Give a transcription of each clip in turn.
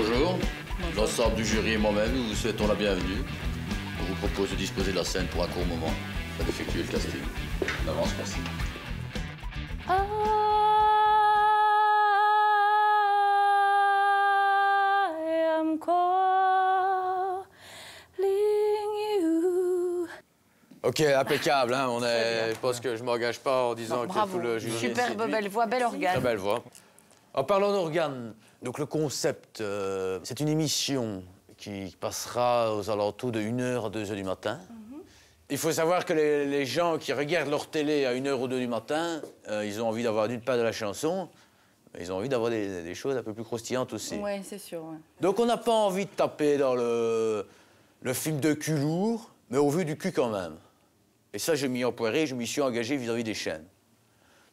Bonjour. L'ensemble du jury et moi-même, nous vous souhaitons la bienvenue. On vous propose de disposer de la scène pour un court moment, afin d'effectuer le casting. En avance, merci. I am calling you. Ok, impeccable, hein, je pense que je m'engage pas en disant que tout le jury est Superbe, séduit. belle voix, bel organe. Très belle voix. En parlant d'organes, donc le concept, c'est une émission qui passera aux alentours de 1h à 2h du matin. Il faut savoir que les gens qui regardent leur télé à 1h ou 2h du matin, ils ont envie d'avoir d'une part de la chanson, mais ils ont envie d'avoir des choses un peu plus croustillantes aussi. Oui, c'est sûr. Ouais. Donc on n'a pas envie de taper dans le film de cul lourd, mais au vu du cul quand même. Et ça, je m'y empoirais, je m'y suis engagé vis-à-vis des chaînes.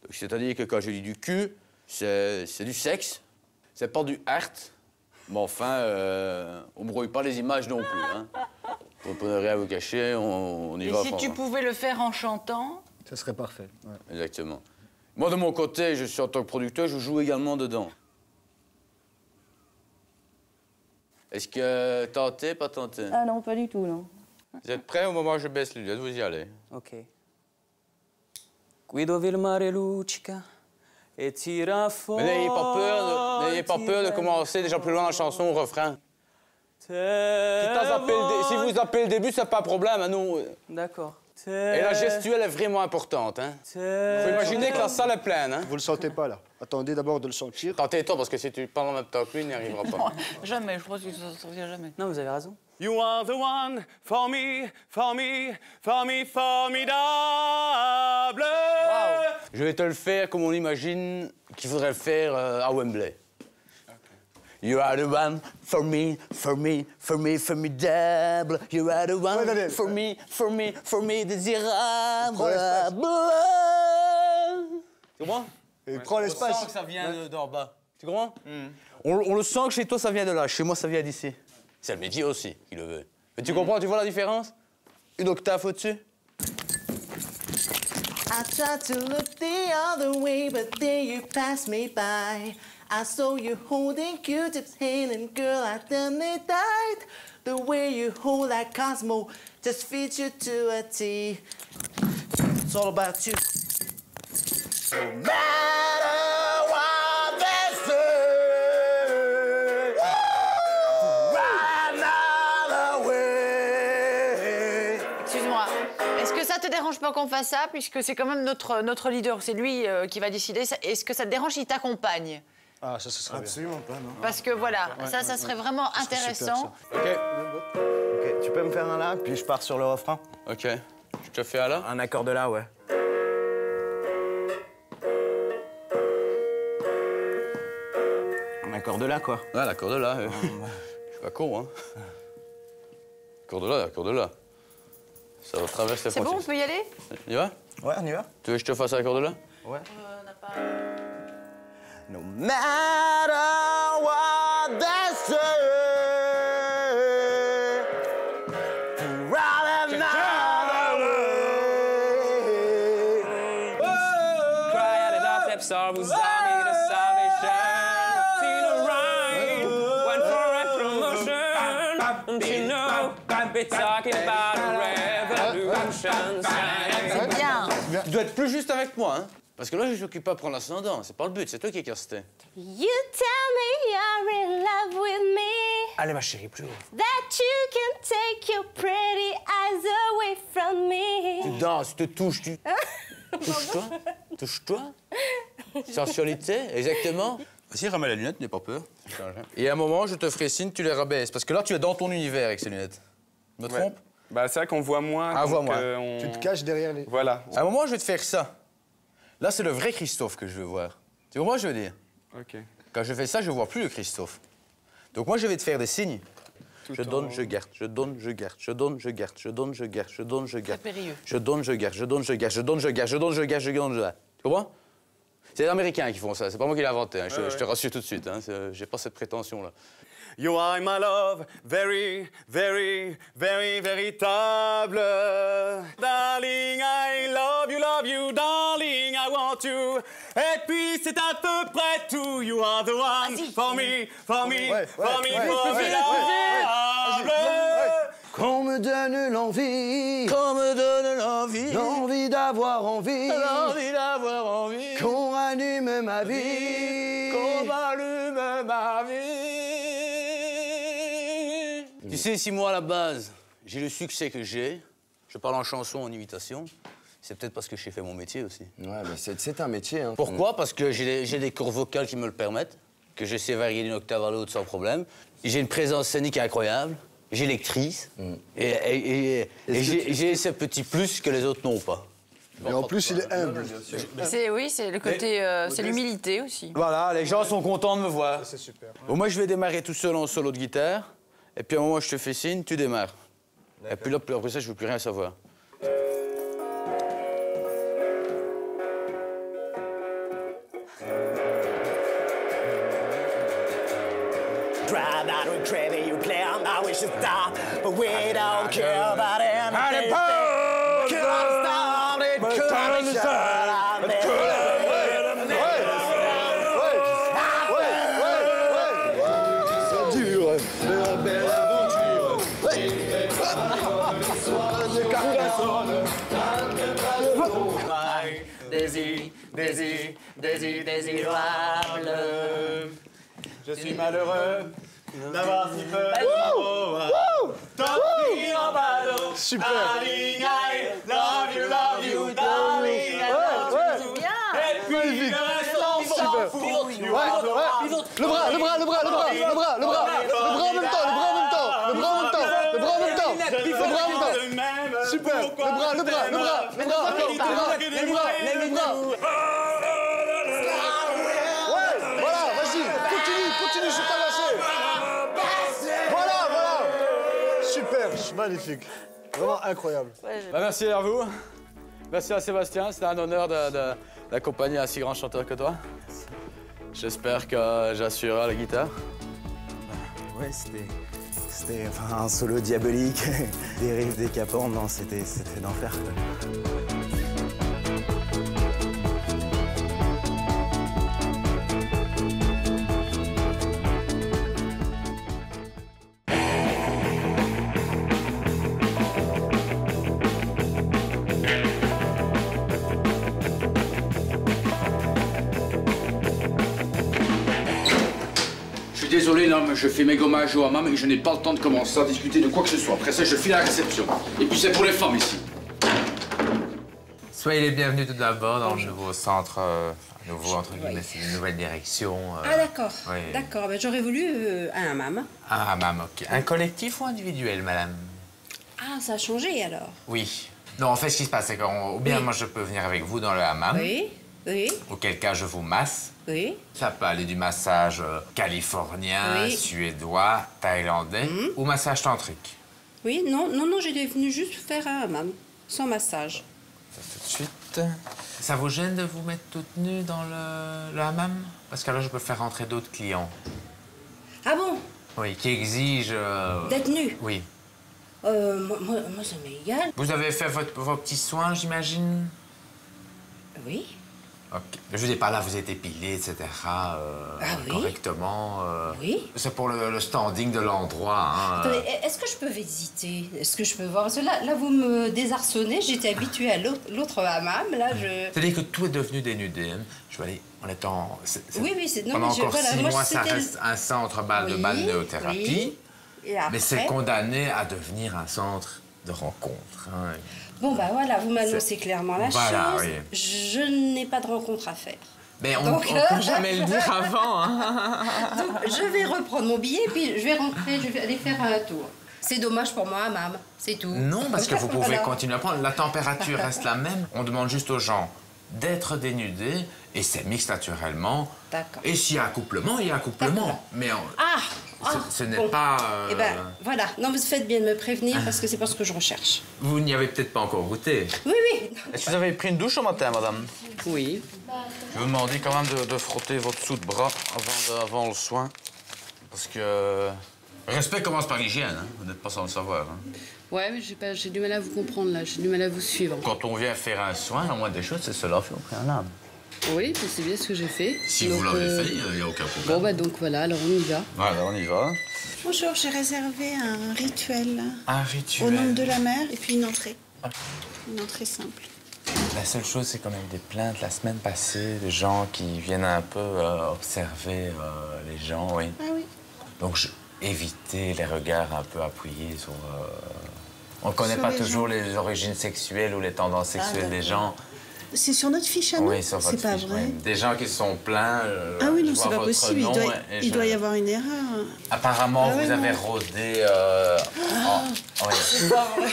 Donc c'est-à-dire que quand je dis du cul, c'est du sexe, c'est pas du art, mais enfin, on ne brouille pas les images non plus. Hein. Pour ne rien vous cacher, on y va. Et si tu pouvais le faire en chantant? Ça serait parfait. Ouais. Exactement. Moi, de mon côté, je suis en tant que producteur, je joue également dedans. Est-ce que tenté, pas tenté? Ah non, pas du tout, non. Vous êtes prêts au moment où je baisse les lunettes? Vous y allez. Ok. Guido il mare luccica e tira fuori. Mais n'ayez pas peur de commencer déjà plus loin dans la chanson au refrain. Si vous appelez le début, c'est pas un problème. Hein, nous. D'accord. Et la gestuelle est vraiment importante. Hein. Faut imaginer que la salle est pleine. Hein. Vous le sentez pas, là. Attendez d'abord de le sentir. Tentez-toi, parce que si tu parles en même temps que lui, il n'y arrivera pas. Jamais, je crois qu'il ne s'en souvient jamais. Non, vous avez raison. You are the one for me, for me, for me, formidable. Je vais te le faire comme on imagine qu'il faudrait le faire à Wembley. You are the one for me, for me, for me, formidable. You are the one for me, for me, for me, désirable. Tu comprends? Et prends l'espace. On sent que ça vient d'en bas. Tu comprends? On le sent que chez toi, ça vient de là. Chez moi, ça vient d'ici. C'est le métier aussi qui le veut. Mais tu comprends, tu vois la différence? Une octave au-dessus. I tried to look the other way, but then you passed me by. I saw you holding Q-tip's hand, and girl, I damn it died. The way you hold that Cosmo just fits you to a T. It's all about you. No matter what they say, run another way. Excuse-moi, est-ce que ça te dérange pas qu'on fasse ça, puisque c'est quand même notre leader, c'est lui qui va décider. Est-ce que ça te dérange s'il t'accompagne? Ah, ça serait Absolument pas, non. Parce que voilà, ça serait vraiment intéressant. OK. Ok, tu peux me faire un là, puis je pars sur le refrain. OK. Je te fais à là? Un accord de là, ouais. Un accord de là, quoi. Ouais, l'accord de là. Je suis pas con, hein. Accord de là, accord de là. Ça va traverser la C'est bon, on peut y aller? On y va? Ouais, on y va. Tu veux que je te fasse l'accord de là? Ouais. On n'a pas... No matter what they say, run another way. Cry out it up, star vous avez de salvation. Tina Ryan went for a promotion. Don't you know, we're talking about a revolution. C'est bien. Tu dois être plus juste avec moi, hein? Parce que là, je suis occupé à prendre l'ascendant. C'est pas le but, c'est toi qui es casté. You tell me you're in love with me, Allez, ma chérie, plus haut. that you can take your pretty eyes away from me. Tu danses, tu te touches, tu... Touche-toi. Touche-toi. Sensualité, exactement. Vas-y, remets les lunettes, n'aie pas peur. Et à un moment, je te ferai signe, tu les rabaisses. Parce que là, tu es dans ton univers avec ces lunettes. Je me trompe? Bah, c'est vrai qu'on voit moins. Ah, donc, voit moins. Tu te caches derrière les... Voilà. À un moment, je vais te faire ça. Là, c'est le vrai Christophe que je veux voir. Tu comprends ce que je veux dire? OK. Quand je fais ça, je vois plus le Christophe. Donc moi, je vais te faire des signes. Je donne, je garde, je donne, je garde, je donne, je garde, je donne, je garde, je donne, je garde. Très périlleux. Je donne, je garde, je donne, je garde, je donne, je garde, je donne, je garde, je donne, je garde. Tu comprends? C'est les Américains qui font ça, c'est pas moi qui l'ai inventé, hein. Je te rassure tout de suite, hein. J'ai pas cette prétention-là. You are my love, very, very, very, véritable. Darling, I love you, darling, I want you. Et puis c'est à peu près tout. You are the one for me, for me, for me, formidable. Qu'on me donne l'envie, l'envie d'avoir envie, qu'on rallume ma vie, Tu sais, si moi, à la base, j'ai le succès que j'ai, je parle en chanson, en imitation, c'est peut-être parce que j'ai fait mon métier aussi. Ouais, mais c'est un métier. Hein. Pourquoi? Parce que j'ai des cordes vocales qui me le permettent, que je sais varier d'une octave à l'autre sans problème. J'ai une présence scénique incroyable. J'ai lectrice et j'ai ces petits plus que les autres n'ont pas. Et en plus, il est humble. Oui, c'est le côté, c'est l'humilité aussi. Voilà, les gens sont contents de me voir. C'est super. Bon, moi, je vais démarrer tout seul en solo de guitare. Et puis, à un moment, je te fais signe, tu démarres. Et puis là, après ça, je veux plus rien savoir. Drive out with credit, you clear, now we should stop. But we don't care about anything. Could I stop it? Could I shut up? C'est dur. La belle aventure. Désirable. Je suis malheureux d'avoir si peu t'offrir en ballon. Super. Darling, I love you, darling, I love you. Et puis le reste, on s'en fout. Le bras en même temps. Super. Le bras. Voilà, vas-y, continue, je suis pas lâché. Voilà. Super, magnifique. Vraiment incroyable. Bah, merci à vous. Merci à Sébastien. C'était un honneur d'accompagner un si grand chanteur que toi. J'espère que j'assurerai la guitare. Ouais, c'était un solo diabolique, des riffs décapants, non, c'était d'enfer. Désolé, non, mais je fais mes gommages au hammam et je n'ai pas le temps de commencer à discuter de quoi que ce soit. Après ça, je file à la réception. Et puis c'est pour les femmes ici. Soyez les bienvenus tout d'abord dans le nouveau centre, nouveau entre guillemets, c'est une nouvelle direction. Ah d'accord, oui. d'accord. Ben, j'aurais voulu un hammam. Un hammam, ok. Un collectif ou individuel, madame? Ah, ça a changé alors? Oui. Non, en fait, ce qui se passe, c'est que ou bien moi, je peux venir avec vous dans le hammam. Oui, oui. Auquel cas, je vous masse. Oui. Ça peut aller du massage californien, suédois, thaïlandais ou massage tantrique. Oui, non, j'étais venue juste faire un hammam, sans massage. Ça, tout de suite. Ça vous gêne de vous mettre toute nue dans le hammam? Parce que là, je peux faire rentrer d'autres clients. Ah bon? Oui, qui exigent... D'être nue? Oui. Moi, ça m'est égal. Vous avez fait vos petits soins, j'imagine? Oui. Ok. Je veux dire, par là, vous êtes épilé, etc. oui. Correctement. Oui. C'est pour le standing de l'endroit. Hein, Attendez, est-ce que je peux visiter? Est-ce que je peux voir? Parce que là, vous me désarçonnez. J'étais habituée à l'autre hammam. Là, je... C'est-à-dire que tout est devenu dénudé. Hein. Je vais aller en étant... Oui, c'est... Pendant encore 6 mois, ça reste un centre de balnéothérapie. Oui. Et après... Mais c'est condamné à devenir un centre de rencontre. Hein. Bon, bah voilà, vous m'annoncez clairement la chose. Oui. Je n'ai pas de rencontre à faire. Mais on ne peut jamais le dire avant. Hein. Donc, je vais reprendre mon billet, puis je vais rentrer, je vais aller faire un tour. C'est dommage pour moi, maman, c'est tout. Non, parce que vous pouvez Voilà. continuer à prendre. La température reste la même. On demande juste aux gens d'être dénudés, et c'est mixte naturellement. D'accord. Et s'il y a accouplement, il y a accouplement. Mais ce n'est pas... Eh ben, voilà. Non, vous faites bien de me prévenir, parce que c'est pas ce que je recherche. Vous n'y avez peut-être pas encore goûté. Oui. Est-ce que vous avez pris une douche ce matin, madame? Oui. Je vais vous demander quand même de frotter votre dessous de bras avant le soin. Parce que... Respect commence par l'hygiène, hein. Vous n'êtes pas sans le savoir. Hein. Ouais, mais j'ai du mal à vous comprendre, là. J'ai du mal à vous suivre. Quand on vient faire un soin, la moindre des choses, c'est cela fait au préalable. Oui, mais c'est bien ce que j'ai fait. Si donc, vous l'avez fait, il n'y a aucun problème. Bon, bah donc voilà, alors on y va. Voilà, on y va. Bonjour, j'ai réservé un rituel. Un rituel. Au nom de la mer et puis une entrée. Une entrée simple. La seule chose, c'est qu'on a eu des plaintes la semaine passée de gens qui viennent un peu observer les gens, oui. Ah oui. Donc, éviter les regards un peu appuyés sur... On ne connaît Sur pas les toujours gens. les origines sexuelles ou les tendances sexuelles des gens. C'est sur notre fiche à nous? Oui, sur votre C'est pas fiche, vrai. oui. Des gens qui se sont plaints. Ah oui, je non, vois c'est pas votre possible. nom Il doit y avoir une erreur. Apparemment, Ah ouais, vous avez non. rôdé... oui. C'est pas vrai.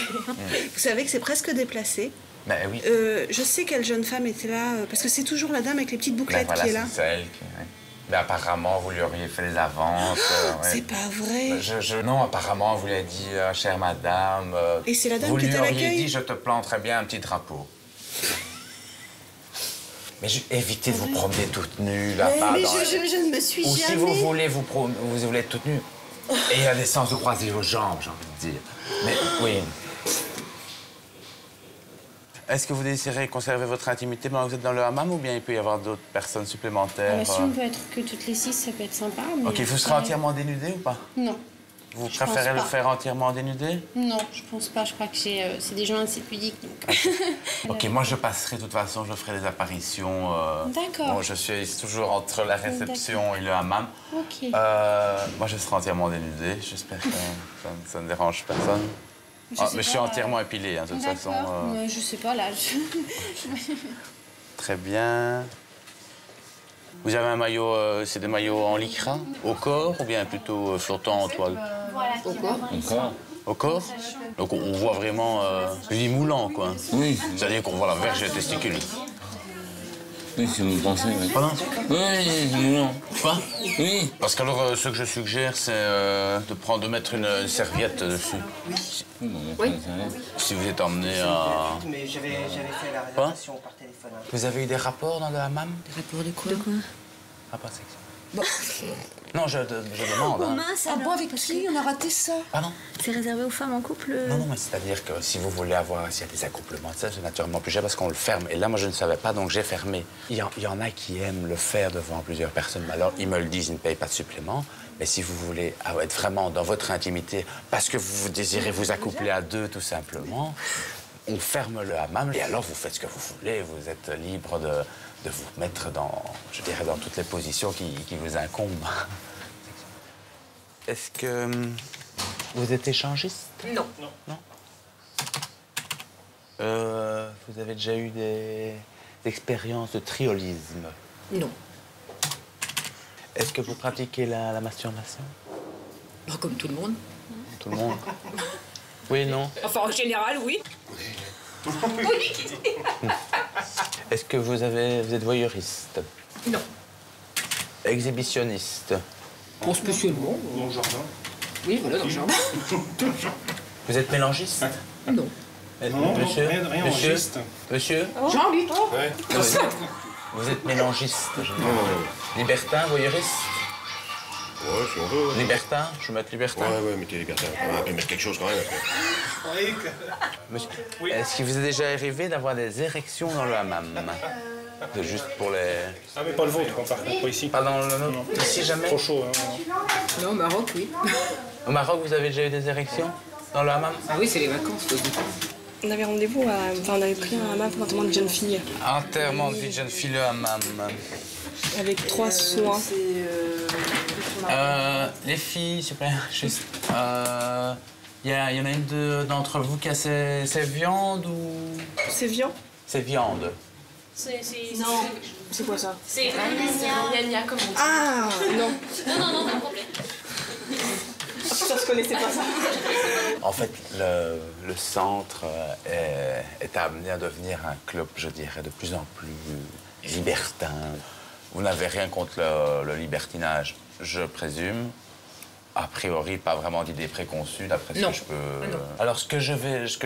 Vous savez que c'est presque déplacé. Ben oui. Je sais quelle jeune femme était là, parce que c'est toujours la dame avec les petites Ben bouclettes voilà, qui est là. c'est celle qui... oui. Mais apparemment, vous lui auriez fait les avances. ouais. C'est pas vrai. Non, apparemment, vous lui avez dit, chère madame... Et c'est la dame vous qui lui était à auriez l'accueil? dit, je te planterai bien un petit drapeau. Mais évitez de vous promener toute nue, là-bas. Mais dans- je ne me suis Ou jamais... si vous voulez vous voulez être toute nue. Et il y a des sens de croiser vos jambes, j'ai envie de dire. Mais oui. Est-ce que vous désirez conserver votre intimité pendant que vous êtes dans le hammam ou bien il peut y avoir d'autres personnes supplémentaires? Si on peut être que toutes les 6, ça peut être sympa. Mais Ok, vous serez entièrement dénudé ou pas? Non. Vous Je préférez pense le pas. faire entièrement dénudé? Non, je pense pas. Je crois que c'est des gens assez pudiques. Donc... Ok, moi je passerai de toute façon, je ferai des apparitions. D'accord. Bon, je suis toujours entre la réception et le hammam. Ok. Moi je serai entièrement dénudé, j'espère que ça ne dérange personne. Mais je suis entièrement épilé, hein, de toute façon. Je sais pas, là. Très bien. Vous avez un maillot, c'est des maillots en lycra, au corps ou bien plutôt flottant en toile? Au corps. Au corps. Au corps? Donc on voit vraiment les moulants, quoi. Oui. C'est-à-dire qu'on voit la verge et les testicules. Oui, si vous pensez, oui. Pardon? Oui, non. Quoi? Oui. Parce qu'alors, ce que je suggère, c'est de mettre une serviette dessus. Oui. Si vous êtes emmené à... Mais j'avais fait la réservation par téléphone. Vous avez eu des rapports dans le hammam? Des rapports de quoi? De quoi? Rapports sexuels. Bon. Non, je demande. Oh hein. mince, Ah bon, avec qui? On a raté ça. Pardon? C'est réservé aux femmes en couple. Non, non, mais c'est-à-dire que si vous voulez avoir, s'il y a des accouplements de ça, c'est naturellement plus cher parce qu'on le ferme. Et là, moi, je ne savais pas, donc j'ai fermé. Il y en a qui aiment le faire devant plusieurs personnes. Mais alors, ils me le disent, ils ne payent pas de supplément. Mais si vous voulez être vraiment dans votre intimité, parce que vous désirez vous accoupler à deux, tout simplement, on ferme le hammam. Et alors, vous faites ce que vous voulez. Vous êtes libre de vous mettre dans, je dirais, dans toutes les positions qui vous incombent. Est-ce que vous êtes échangiste? Non. Non. Vous avez déjà eu des expériences de triolisme? Non. Est-ce que vous pratiquez la masturbation? Comme tout le monde. Tout le monde? Oui, non? Enfin, en général, oui. Est-ce que vous êtes voyeuriste? Non. Exhibitionniste? Pas spécialement. Dans le jardin. Oui, voilà, dans le jardin. Vous êtes mélangiste? Non. Non, Monsieur? rien en Monsieur? geste. Monsieur? Jean-Luc. Ouais. Vous êtes mélangiste? Libertin, voyeuriste? Ouais, si on veut. Libertin? Je vais mettre libertin. Ouais, mettez libertin. On va mettre quelque chose quand même. Monsieur, est-ce qu'il vous est déjà arrivé d'avoir des érections dans le hammam? C'est juste pour les... Ah, mais pas le vôtre, on part pas ici. Pas dans le nôtre? Ici, jamais? Trop chaud, hein. Non, au Maroc, oui. Au Maroc, vous avez déjà eu des érections dans le hammam? Ah oui, c'est les vacances. On avait rendez-vous, on avait pris un hammam pour enterrement de jeune fille. Enterrement de vie de jeune fille, le hammam. Avec 3 soins. Les filles, s'il vous plaît, juste... Il y en a une d'entre vous qui a ses viandes ou... C'est viand? C'est viande. Non. C'est quoi ça? C'est gna comme on dit. Ah non. Non, pas de problème. Ah putain, je connaissais pas ça. En fait, le centre est amené à devenir un club, je dirais, de plus en plus libertin. Vous n'avez rien contre le libertinage, je présume. A priori, pas vraiment d'idées préconçues, d'après ce que je peux... Alors, ce que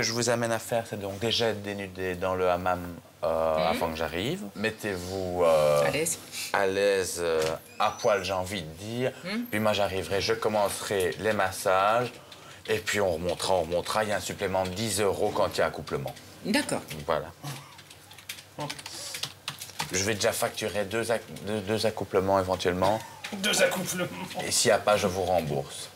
je vous amène à faire, c'est donc déjà être dénudé dans le hammam avant que j'arrive. Mettez-vous à l'aise, à poil, j'ai envie de dire. Puis moi, j'arriverai, je commencerai les massages. Et puis on remontera. Il y a un supplément de 10 € quand il y a accouplement. D'accord. Voilà. Je vais déjà facturer deux accouplements éventuellement. 2 accouplements. Et s'il n'y a pas, je vous rembourse.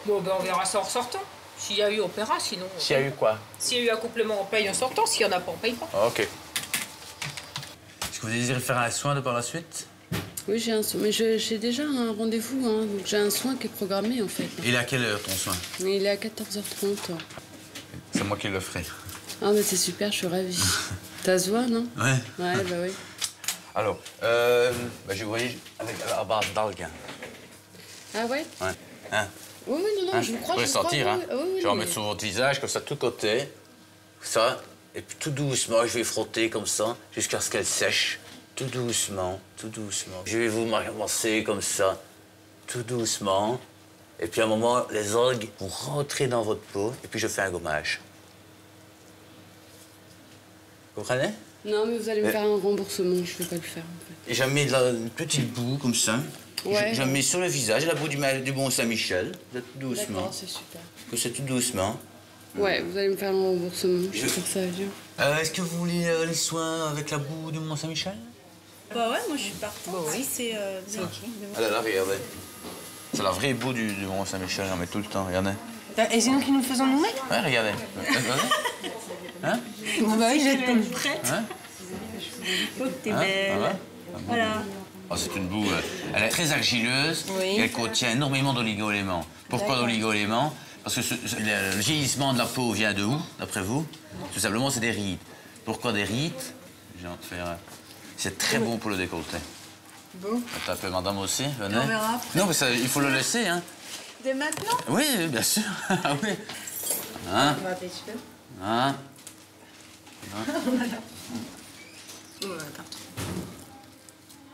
Bon, ben on verra ça en sortant. S'il y a eu, on paiera, sinon... S'il y a eu quoi? S'il y a eu accouplement, on paye en sortant. S'il n'y en a pas, on paye pas. OK. Est-ce que vous désirez faire un soin de par la suite? Oui, j'ai un soin. Mais j'ai déjà un rendez-vous, hein. Donc j'ai un soin qui est programmé, en fait. Il est à quelle heure, ton soin? Il est à 14h30. C'est moi qui le ferai. Ah, mais c'est super, je suis ravie. Ça se voit, non? Ouais. Ouais, bah oui. Alors, je vous voyais avec la base d'alguin. Ah ouais? Ouais. Hein? Oui, non, Hein? je vous crois, Vous pouvez sentir, hein? Oui, Je vais en mettre sur votre visage, comme ça, de tous côtés. Ça. Et puis tout doucement, je vais frotter comme ça, jusqu'à ce qu'elle sèche. Tout doucement, tout doucement. Je vais vous masser comme ça, tout doucement. Et puis à un moment, les algues vont rentrer dans votre peau. Et puis je fais un gommage. Vous comprenez? Non, mais vous allez me faire un remboursement, je ne vais pas le faire, en fait. Et j'en mets une petite boue, comme ça. Ouais. J'en mets sur le visage, la boue du Mont-Saint-Michel. Tout doucement. D'accord, c'est super. Que c'est tout doucement. Ouais, vous allez me faire un remboursement, je suis sûre que ça va bien. Est-ce que vous voulez les soins avec la boue du Mont-Saint-Michel? Bah ouais, moi je suis partante. Oui, c'est ok. Ah là là, regardez. C'est la vraie boue du Mont-Saint-Michel, j'en mets tout le temps, regardez. Et c'est nous qui nous le faisons nous-mêmes? Ouais, regardez. Hein? Bah oui, j'ai comme prête. Hein? Oh, t'es Hein? belle. Ah ouais? Voilà. Oh, c'est une boue, elle est très argileuse, Oui. et elle contient énormément d'oligo-éléments. Pourquoi D'accord. d'oligo-éléments? Parce que le vieillissement de la peau vient de où, d'après vous? Tout simplement, c'est des rides. Pourquoi des rides? Je vais en faire. C'est très bon pour le décolleté. Bon. Attends un peu, madame aussi, venez. On verra après. Non, mais ça, il faut le laisser, hein. Dès maintenant? Oui, bien sûr. Ah oui. Hein? On va appeler super. Hein?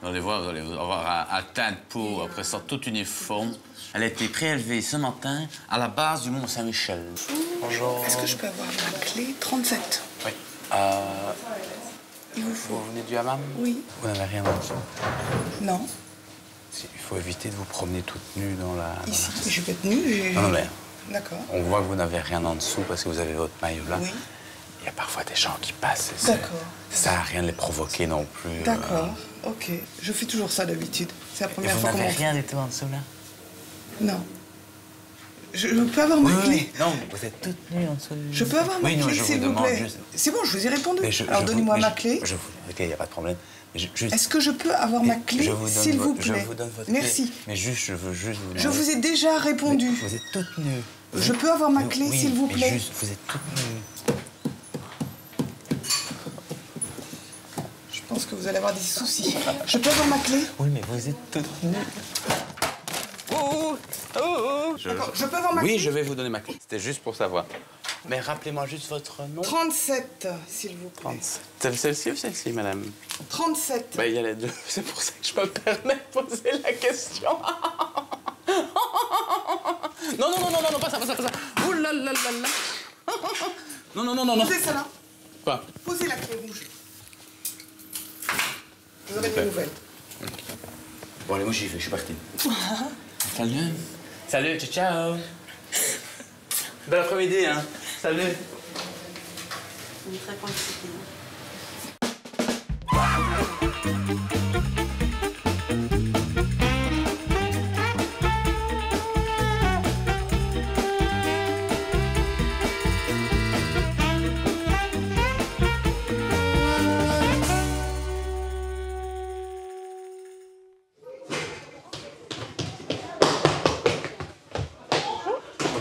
Vous allez voir, vous allez avoir un teint de peau, après ça, toute uniforme. Elle a été prélevée ce matin à la base du Mont-Saint-Michel. Bonjour. Est-ce que je peux avoir ma clé 37? Oui. Il vous faut. Vous venez du hammam? Oui. Vous n'avez rien en dessous? Non. Il faut éviter de vous promener toute nue dans la... Ici, je suis pas tenue. Non, mais D'accord. on voit que vous n'avez rien en dessous parce que vous avez votre maillot là. Oui. Il y a parfois des gens qui passent. D'accord. Ça sert à rien de les provoquer non plus. D'accord. Ok. Je fais toujours ça d'habitude. C'est la Et première vous fois qu'on n'avez m'en fait. rien du tout en dessous là? Non. Je peux avoir ma clé? Non, vous êtes toute nue en dessous. Je peux avoir ma Oui, non, clé, je s'il vous vous demande plaît? juste... C'est bon, je vous ai répondu. Mais Alors donnez-moi ma clé. Ok, il n'y a pas de problème. Mais juste... Est-ce que je peux avoir ma clé, Je vous donne s'il vous votre- plaît? Je vous donne votre Merci. clé. Mais juste, je veux juste vous Je demander- vous ai déjà répondu. Mais vous êtes toute nue. Je peux avoir ma Mais clé, oui, s'il vous mais plaît? juste, vous êtes toute nue. Je pense que vous allez avoir des soucis. Je peux avoir ma clé? Oui, mais vous êtes toute nue. D'accord, je peux avoir ma Oui, clé? je vais vous donner ma clé. C'était juste pour savoir. Mais rappelez-moi juste votre nom. 37, s'il vous plaît. 37. C'est celle-ci ou celle-ci, madame? 37. Bah, il y a les deux. C'est pour ça que je me permets de poser la question. Non, non, non, non, non, pas ça, pas ça, pas ça. Ouh là là là là. Non, non, non, non, non. Posez ça là. Quoi? Posez la clé rouge. Vous aurez des nouvelles. Bon, allez, moi j'y vais, je suis parti. Salut. Salut, ciao, ciao. Bel après-midi, hein. Salut.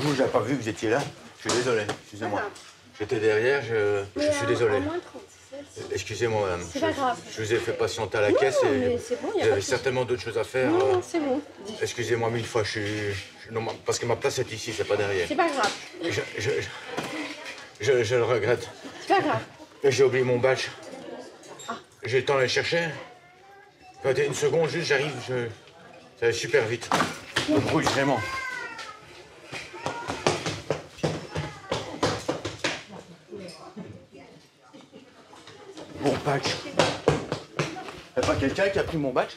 Vous, j'avais pas vu que vous étiez là. Je suis désolé, excusez-moi. J'étais derrière, je suis désolé. Excusez-moi, madame. C'est pas grave. Je vous ai fait patienter à la caisse Non, et mais c'est bon, y a vous pas de avez souci. certainement d'autres choses à faire. Non, non, c'est bon. Excusez-moi mille fois, non, parce que ma place est ici, c'est pas derrière. C'est pas grave. Je le regrette. C'est pas grave. J'ai oublié mon badge. J'ai le temps d'aller le chercher. Attendez une seconde, juste, j'arrive. Ça va super vite. Je me brûle vraiment. Bon, badge. Y'a pas quelqu'un qui a pris mon badge?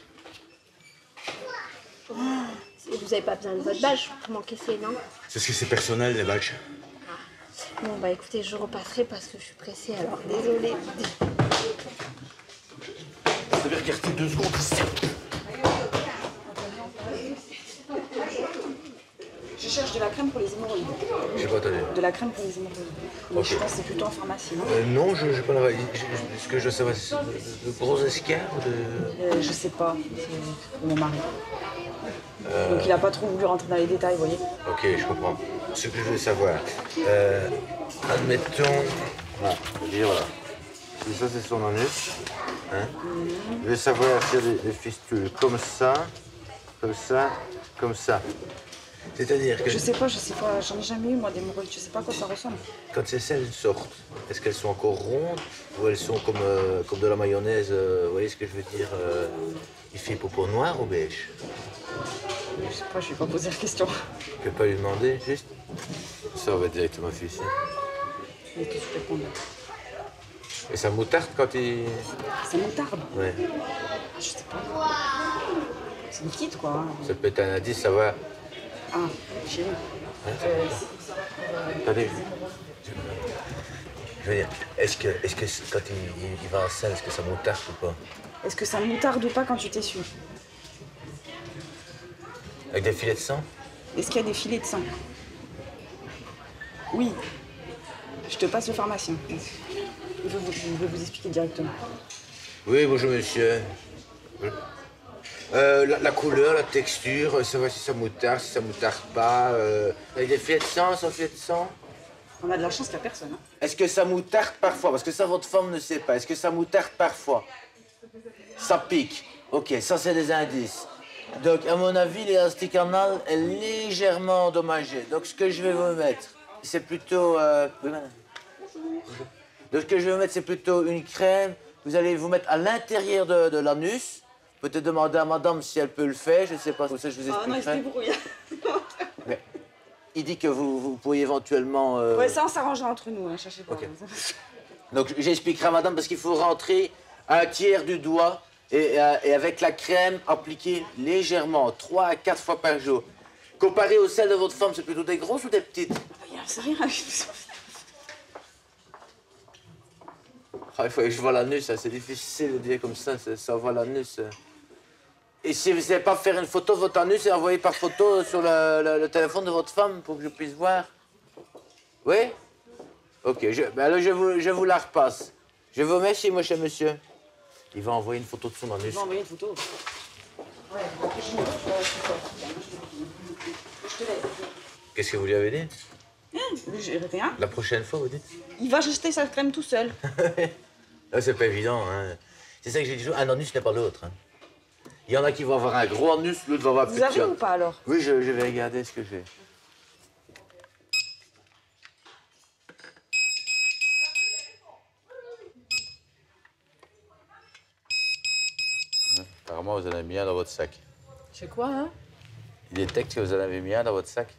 Vous avez pas besoin de votre badge pour m'encaisser, non? C'est ce que c'est personnel, les badges. Bon, bah écoutez, je repasserai parce que je suis pressée, alors désolée. Vous devez regarder 2 secondes ici. Je cherche de la crème pour les hémorroïdes. J'ai pas entendu. De la crème pour les hémorroïdes. Mais Ok. je pense que c'est plutôt en pharmacie, non? Non, j'ai pas la... Ce que je veux savoir, c'est de gros escarres de... Je sais pas. C'est mon mari. Donc il a pas trop voulu rentrer dans les détails, vous voyez. Ok, je comprends. Ce que je veux savoir, admettons... Bon, je veux dire, voilà. Si ça, c'est son anus. Hein? Je veux savoir s'il y a des fistules comme ça, comme ça, comme ça. C'est-à-dire que... Je sais pas, j'en ai jamais eu moi d'hémorroïdes, je sais pas à quoi ça ressemble. Quand ces selles sortent, est-ce qu'elles sont encore rondes ou elles sont comme de la mayonnaise, vous voyez ce que je veux dire il fait popo noir ou beige? Je sais pas, je vais pas poser la question. Je peux pas lui demander, juste? Ça, on va directement faire ici. Il est tout de suite répondre. Et ça moutarde quand il... Ça moutarde? Ouais. Je sais pas. C'est liquide quoi. Hein. Ça peut être un indice, ça va... Ah, chérie. Hein? Attendez. Je veux dire, est-ce que quand il va en selle, est-ce que ça moutarde ou pas? Est-ce que ça moutarde ou pas quand tu t'essuies? Avec des filets de sang? Est-ce qu'il y a des filets de sang? Oui. Je te passe le pharmacien. Je vais vous expliquer directement. Oui, bonjour monsieur. La couleur, la texture, savoir si ça moutarde, si ça moutarde pas. Avec des filets de sang, sans filets de sang? On a de la chance qu'il n'y a personne. Hein. Est-ce que ça moutarde parfois? Parce que ça, votre femme ne sait pas. Est-ce que ça moutarde parfois? Ça pique. Ok, ça, c'est des indices. Donc, à mon avis, l'élastique anal est légèrement endommagé. Donc, ce que je vais vous mettre, c'est plutôt... Oui, madame. Donc, ce que je vais vous mettre, c'est plutôt une crème. Vous allez vous mettre à l'intérieur de l'anus. Peut-être demander à madame si elle peut le faire. Je ne sais pas, ça, je vous expliquerai. Ah non, il se débrouille. Mais il dit que vous pourriez éventuellement... Ouais, ça, on s'arrangera entre nous, hein, cherchez pas. Ok. Donc, j'expliquerai à madame parce qu'il faut rentrer un tiers du doigt et avec la crème appliquée légèrement, 3 à 4 fois par jour. Comparé aux selles de votre femme, c'est plutôt des grosses ou des petites? C'est rien. Ah, il faut que je vois l'anus, c'est difficile de dire comme ça voit l'anus. Et si vous ne savez pas faire une photo de votre anus et envoyer par photo sur le téléphone de votre femme pour que je puisse voir? Oui? Ok, alors je vous la repasse. Je vous remercie, moi, cher monsieur. Il va envoyer une photo de son anus. Il va envoyer une photo. Ouais, je te laisse. Qu'est-ce que vous lui avez dit? J'ai rien. La prochaine fois, vous dites? Il va jeter sa crème tout seul. Là, c'est pas évident. Hein. C'est ça que j'ai dit toujours, un anus n'est pas l'autre. Hein. Il y en a qui vont avoir un gros anus, l'autre va avoir plus Vous avez ou pas alors? Oui, je vais regarder ce que j'ai. Apparemment, vous en avez mis un dans votre sac. C'est quoi, hein? Il détecte que vous en avez mis un dans votre sac.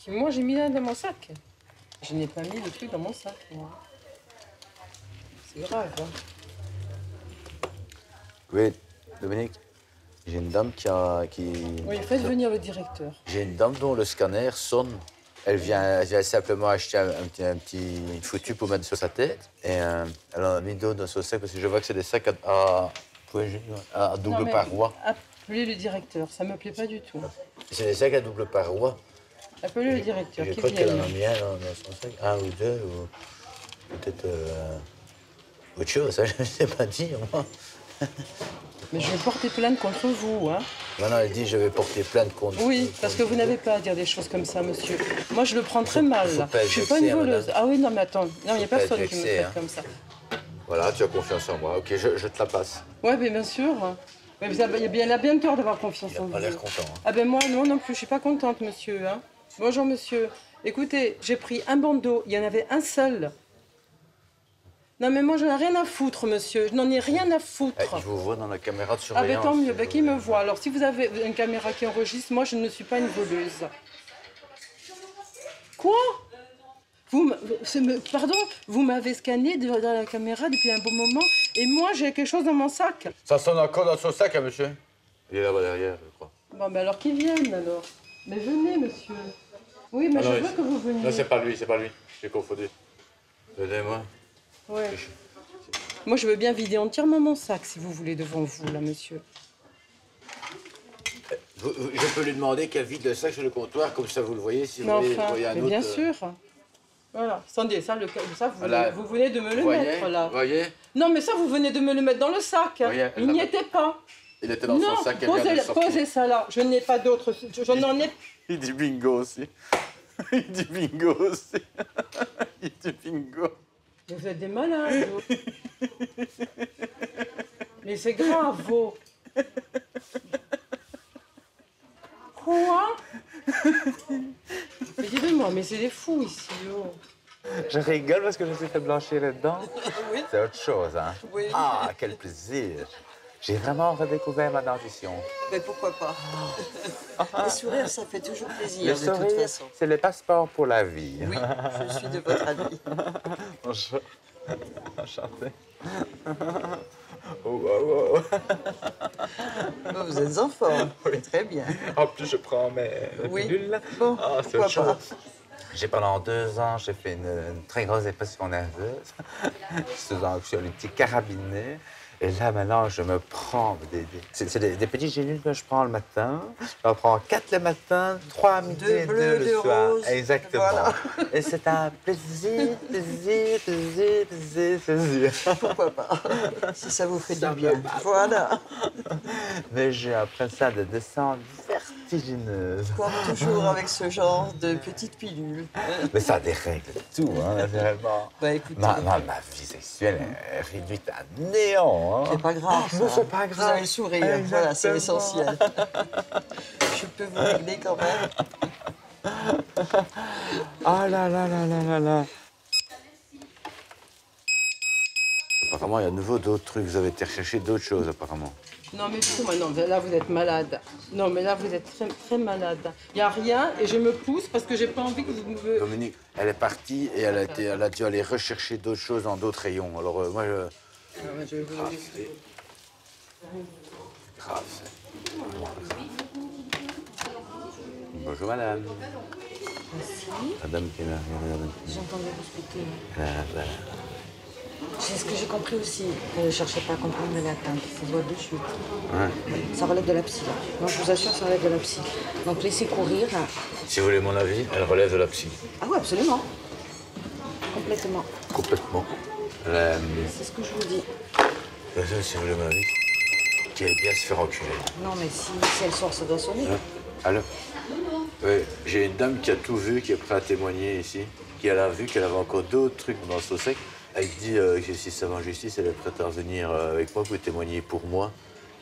Moi, j'ai mis un dans mon sac. Je n'ai pas mis le truc dans mon sac, moi. C'est grave, hein? Oui, Dominique, j'ai une dame qui... Oui, faites venir le directeur. J'ai une dame dont le scanner sonne. Elle vient simplement acheter un petit foutu pour mettre sur sa tête. Et elle en a mis d'autres dans son sac parce que je vois que c'est des sacs à double paroi. Appelez le directeur, ça me plaît pas du tout. C'est des sacs à double paroi. Appelez le directeur, Je qui crois qu'elle en vienne. a mis un dans son sac, un ou deux, ou peut-être autre chose, ça, je ne sais pas dire, moi. Mais je vais porter plainte contre vous, hein? Maintenant, elle dit je vais porter plainte contre... Oui, parce que vous n'avez pas à dire des choses comme ça, monsieur. Moi, je le prends très mal, là. pas être Je suis pas vexé, une voleuse. madame. Ah oui, non, mais attends. Non, il n'y a pas être personne qui me vexé, traite hein. comme ça. Voilà, tu as confiance en moi. Ok, je te la passe. Ouais, mais bien sûr. Mais il a bien tort d'avoir confiance en vous. Il a pas l'air content. Hein. Ah ben moi, non plus, je suis pas contente, monsieur. Hein. Bonjour, monsieur. Écoutez, j'ai pris un bandeau, il y en avait un seul. Non, mais moi, je n'en ai rien à foutre, monsieur. Je n'en ai rien à foutre. Eh, je vous vois dans la caméra de Ah surveillance. ben tant mieux, ben, qui me voit. Alors, si vous avez une caméra qui enregistre, moi, je ne suis pas une voleuse. Quoi? Pardon, vous m'avez scanné dans la caméra depuis un bon moment Et moi, j'ai quelque chose dans mon sac. Ça sonne encore dans son sac, hein, monsieur? Il est là-bas derrière, je crois. Bon, mais alors qu'ils viennent, alors. Mais venez, monsieur. Oui, mais Ah je non, veux que vous veniez. Non, c'est pas lui, c'est pas lui. J'ai confondu. Donnez-moi. Ouais. Moi, je veux bien vider entièrement mon sac, si vous voulez, devant vous, là, monsieur. Je peux lui demander qu'elle vide le sac sur le comptoir, comme ça vous le voyez, si vous Mais voyez, enfin, voyez un mais autre... bien sûr. Voilà. Attendez, ça, vous, Voilà. vous venez de me le Voyez, mettre, là. voyez? Non, mais ça, vous venez de me le mettre dans le sac. Voyez, Il n'y était pas. Il était dans Non, son sac, elle vient de le sortir. posez ça là. Je n'ai pas d'autre. Je n'en ai... Il dit bingo aussi. Il dit bingo aussi. Il dit bingo. Mais vous êtes des malades, vous. Mais c'est grave, vous. Quoi? Mais dites-moi, mais c'est des fous ici, oh. Je rigole parce que je me suis fait blanchir les dents. Oui. C'est autre chose, hein? Oui. Ah, quel plaisir. J'ai vraiment redécouvert ma dentition. Mais pourquoi pas? Le sourire, ça fait toujours plaisir, Le de toute sourire, façon. c'est le passeport pour la vie. Oui, je suis de votre avis. Bonjour. Enchanté. Oh, oh, oh. Vous êtes en forme. Oui. Très bien. En plus, je prends mes pilules. Bon, Ah, c'est pourquoi autre chose. pas? J'ai pendant 2 ans, j'ai fait une très grosse dépression nerveuse. Je suis allé petit carabiné. Et là, maintenant, je me prends c'est des petits gélules que je prends le matin. J'en prends 4 le matin, 3 à midi et 2 le soir. roses. Exactement. Voilà. Et c'est un plaisir, plaisir, plaisir, plaisir, plaisir. Pourquoi pas? Si ça vous fait du bien. Voilà. Mais j'ai après ça des descentes vertigineuses. Comme toujours avec ce genre de petites pilules. Mais ça a des règles de tout, hein, naturellement. Bah écoutez. Ma vie sexuelle est réduite à néant. Hein. C'est pas grave. Mais ça. c'est pas grave. Vous avez le sourire. Exactement. Voilà, c'est l'essentiel. Je peux vous régler quand même. Ah là là là là là là. Apparemment, il y a de nouveau d'autres trucs. Vous avez été rechercher d'autres choses, apparemment. Non, mais dites-moi, non, là, vous êtes malade. Non, mais là, vous êtes très, très malade. Il n'y a rien et je me pousse parce que j'ai pas envie que vous me... Dominique, elle est partie et elle a dû aller rechercher d'autres choses dans d'autres rayons. Alors, moi, je... Non, mais je vais vous le dire. Grave, Bonjour, madame. Merci. Madame qui est là. J'entendais vous expliquer. Voilà. C'est ce que j'ai compris aussi. Ne cherchez pas à comprendre mais l'atteinte. Ça doit de suite. Ouais. Ça relève de la psy, là. Non, je vous assure, ça relève de la psy. Donc laissez courir. Si vous voulez mon avis, elle relève de la psy. Ah oui, absolument. Complètement. Complètement. C'est ce que je vous dis. Si vous voulez mon avis, qui aille bien se faire enculer. Non, mais si elle sort, ça doit sonner. Allô? Oui, j'ai une dame qui a tout vu, qui est prête à témoigner ici, qui a vu qu'elle avait encore d'autres trucs dans son sac. Elle dit que si ça va en justice, elle est prête à revenir avec moi pour témoigner pour moi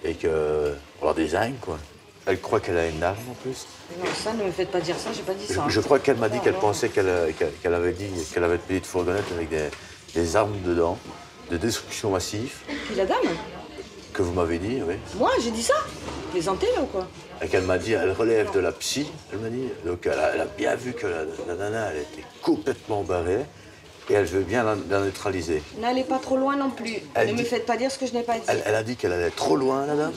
et que pour leur design, quoi. Elle croit qu'elle a une arme en plus. Non, ça, ne me faites pas dire ça, j'ai pas dit ça. Je crois qu'elle m'a dit qu'elle pensait qu'elle avait dit qu'elle avait une petite fourgonnette avec des armes dedans, de destruction massive, Puis la dame? que vous m'avez dit, oui. Moi, j'ai dit ça? Plaisantez, là, ou quoi? Et qu'elle m'a dit, elle relève de la psy, elle m'a dit. Donc elle a bien vu que la nana, elle était complètement barrée et elle veut bien la neutraliser. N'allez pas trop loin non plus. Elle Ne me dit- faites pas dire ce que je n'ai pas dit. Elle a dit qu'elle allait trop loin, la dame.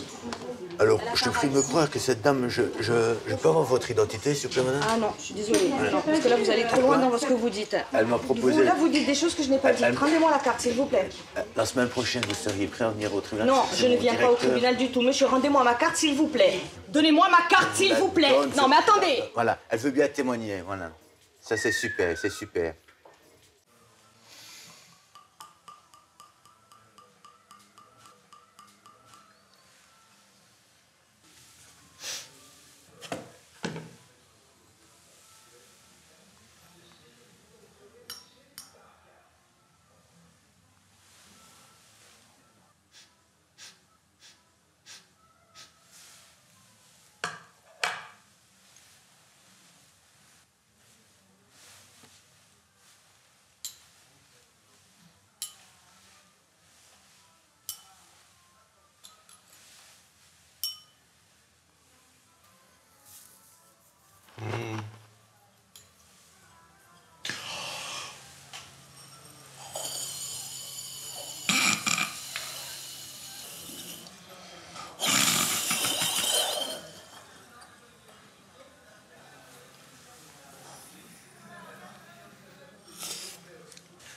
Alors, je te prie de me croire que cette dame, je peux avoir votre identité, s'il vous plaît, madame? Ah non, je suis désolée. Non, parce que là, vous allez trop loin dans ce que vous dites. Elle m'a proposé... Vous, là, vous dites des choses que je n'ai pas dites. Elle- Rendez-moi la carte, s'il vous plaît. La semaine prochaine, vous seriez prêt à venir au tribunal? Non, C'est je ne mon viens pas au directeur. tribunal du tout. Monsieur, rendez-moi ma carte, s'il vous plaît. Donnez-moi ma carte, s'il vous plaît. Non, mais attendez. Voilà, elle veut bien témoigner, voilà. Ça, c'est super, c'est super.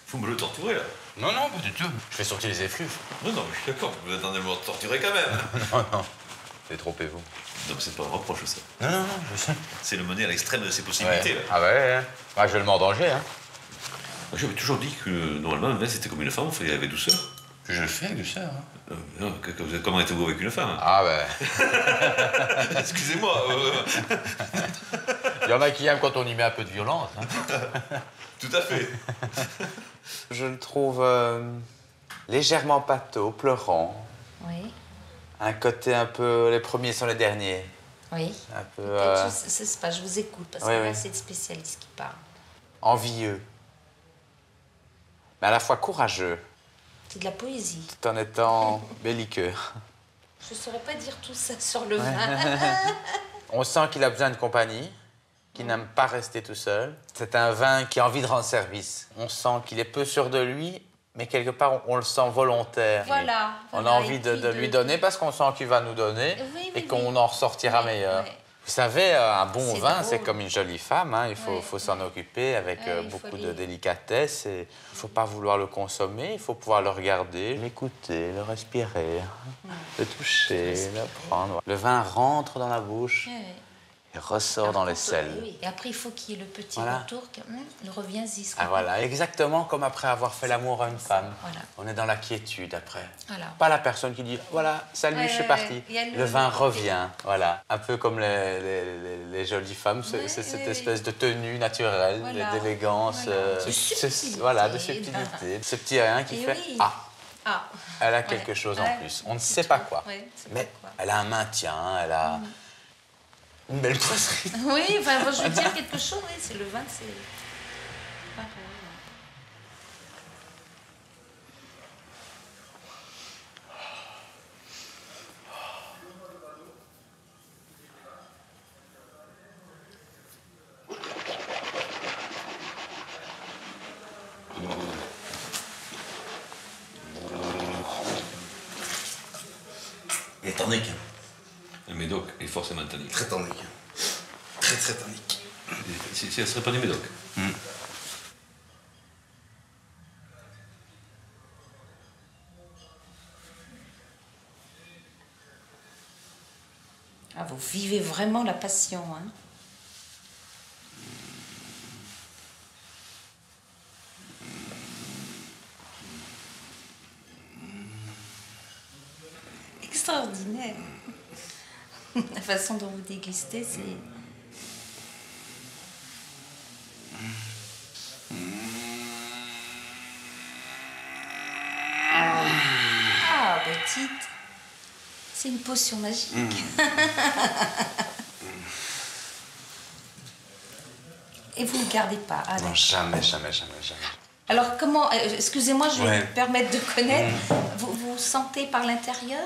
Vous me le torturez, là. Non, non, pas du tout. Je fais sortir les effluves. Non, non, je suis d'accord. Vous êtes en train de me torturer quand même. Non, non. C'est trop vous. Non, c'est pas un reproche, ça. Non, non, non, je sais. C'est le mener à l'extrême de ses possibilités, là. Ah ouais, ah, je vais le mets en danger, hein. Moi, j'avais toujours dit que, normalement, un vin, c'était comme une femme, on fait avec douceur. Je le fais avec douceur, hein. Non, comment êtes-vous avec une femme? Ah ben... Excusez-moi. Il y en a qui aiment quand on y met un peu de violence, hein. Tout à fait. Je le trouve légèrement pâteau, pleurant. Oui. Un côté un peu... Les premiers sont les derniers. Oui. Un peu... Je sais pas, je vous écoute, parce que là, c'est le spécialiste qui parle. Envieux. Mais à la fois courageux. C'est de la poésie. Tout en étant belliqueux. Je saurais pas dire tout ça sur le vin. On sent qu'il a besoin de compagnie, qu'il n'aime pas rester tout seul. C'est un vin qui a envie de rendre service. On sent qu'il est peu sûr de lui, mais quelque part, on le sent volontaire. Voilà. On a envie de lui donner parce qu'on sent qu'il va nous donner et qu'on en ressortira meilleur. Oui. Vous savez, un bon C'est vin, drôle. c'est comme une jolie femme. Hein. Il faut s'en occuper avec beaucoup de délicatesse. Il ne faut pas vouloir le consommer, il faut pouvoir le regarder, l'écouter, le respirer, le toucher, le prendre. Le vin rentre dans la bouche et ressort dans les selles. Oui. Et après, il faut qu'il y ait le petit Voilà. retour. Le reviens-y. Ah, voilà, exactement comme après avoir fait l'amour à une femme. Voilà. On est dans la quiétude après. Voilà. Pas la personne qui dit « Voilà, salut, je suis parti Il y a ». Le vin revient, voilà. Un peu comme les jolies femmes, c'est cette espèce de tenue naturelle, Voilà. d'élégance, Voilà. De subtilité. voilà, de subtilité. Ce petit rien qui Et fait oui. « Ah ». Ah. Elle a quelque chose en plus. On ne sait pas quoi. Mais elle a un maintien, elle a une belle poisserie. Oui, enfin, je veux dire quelque chose, oui, c'est le vin, c'est pareil. Et tannique. Le Médoc est forcément tannique. Très tannique. Très, très tannique. Si elle serait pas du Médoc. Ah, vous vivez vraiment la passion, hein. Extraordinaire. La façon dont vous dégustez, c'est... Ah, petite. C'est une potion magique. Et vous ne gardez pas. Ah, Non, jamais, jamais, jamais, jamais. alors, comment... excusez-moi, je vais Ouais. me permettre de connaître. Vous sentez par l'intérieur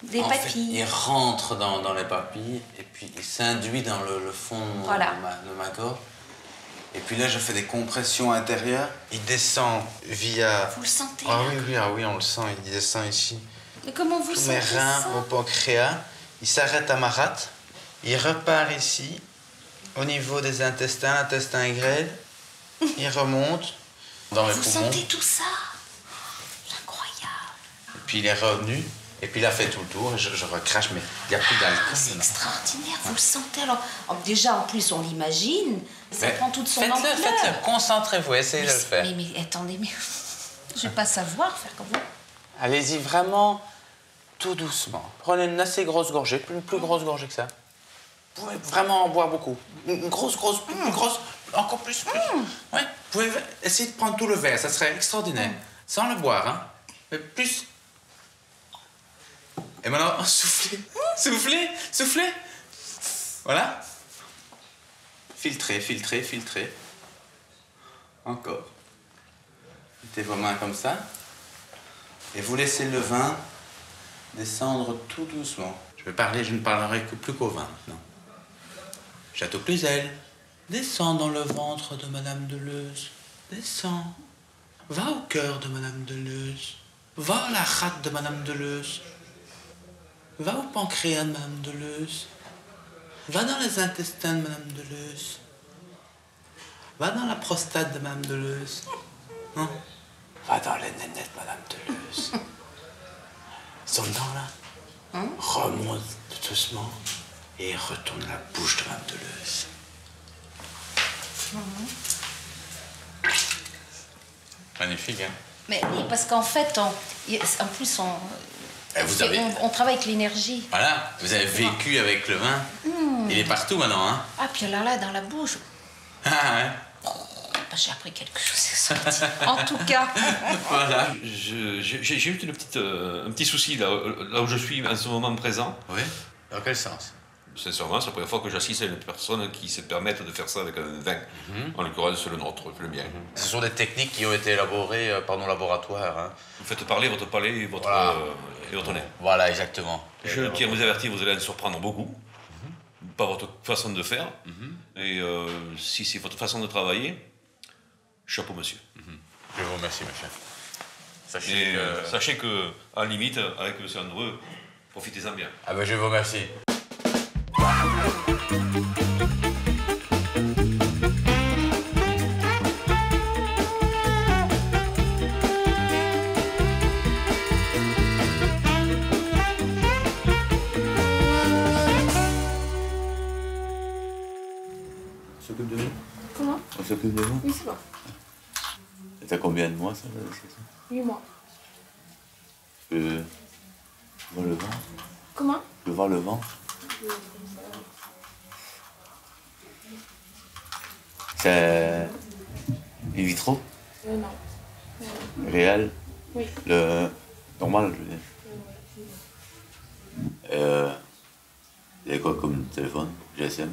des En fait, papilles. il rentre dans les papilles et puis il s'induit dans le fond Voilà. de ma gorge. Et puis là, je fais des compressions intérieures. Il descend via... Vous le sentez, Ah là oui, oui, ah oui, on le sent, il descend ici. Mais comment vous Tous sentez mes reins ça au pancréas. Il s'arrête à ma rate. Il repart ici, au niveau des intestins, l'intestin grêle. Il remonte dans mes Vous poumons. sentez tout ça? C'est incroyable. Et puis il est revenu. Et puis il a fait tout le tour. Et je recrache, mais il n'y a plus d'alcool. C'est dedans. extraordinaire, vous le sentez. Alors, déjà, en plus, on l'imagine. Ça Mais prend toute son faites-le, ampleur. faites-le. Concentrez-vous, essayez de le faire. Mais attendez, mais je vais pas savoir faire comme vous. Allez-y vraiment tout doucement. Prenez une assez grosse gorgée, une plus grosse gorgée que ça. Vous pouvez vraiment en boire beaucoup. Une grosse, plus grosse, encore plus. Ouais. Vous pouvez essayer de prendre tout le verre, ça serait extraordinaire. Sans le boire, hein. Mais plus. Et maintenant, soufflez. Soufflez, soufflez. Voilà. Filtrez, filtrez, filtrez. Encore. Mettez vos mains comme ça. Et vous laissez le vin descendre tout doucement. Je vais parler, je ne parlerai que plus qu'au vin maintenant. Château Cluzel, descends dans le ventre de Madame Deleuze. Descends. Va au cœur de Madame Deleuze. Va à la rate de Madame Deleuze. Va au pancréas de Madame Deleuze. Va dans les intestins de Madame Deleuze. Va dans la prostate de Madame Deleuze. Non. Va dans les nénettes, Madame Deleuze. Son dent, là, remonte doucement et retourne la bouche de Madame Deleuze. Magnifique, hein? Mais oui, parce qu'en fait, en plus, on travaille avec l'énergie. Voilà, vous avez vécu avec le vin. Il est partout maintenant, hein? Ah, puis là, dans la bouche. Ah, ouais. J'ai appris quelque chose ce soir. En tout cas. Voilà. J'ai eu un petit souci là où je suis en ce moment présent. Oui? Dans quel sens? Sincèrement, c'est la première fois que j'assiste à une personne qui se permette de faire ça avec un vin. En l'occurrence, le nôtre, le mien. Ce sont des techniques qui ont été élaborées par nos laboratoires. Hein. Vous faites parler votre palais et votre nez. Voilà, exactement. Je tiens à vous avertir, vous allez en surprendre beaucoup. Par votre façon de faire. Et si c'est votre façon de travailler, chapeau, monsieur. Je vous remercie, monsieur. Sachez que, à la limite, avec monsieur Andreu, profitez-en bien. Ah ben, je vous remercie. On s'occupe de nous? Comment? On s'occupe de vous? Oui, c'est bon. Et t'as combien de mois, ça? 8 mois. Je peux voir le vent? Comment? Je peux voir le vent? C'est les vitraux? Non. Réel? Oui. Le normal, je veux dire. Vous avez quoi comme téléphone? GSM?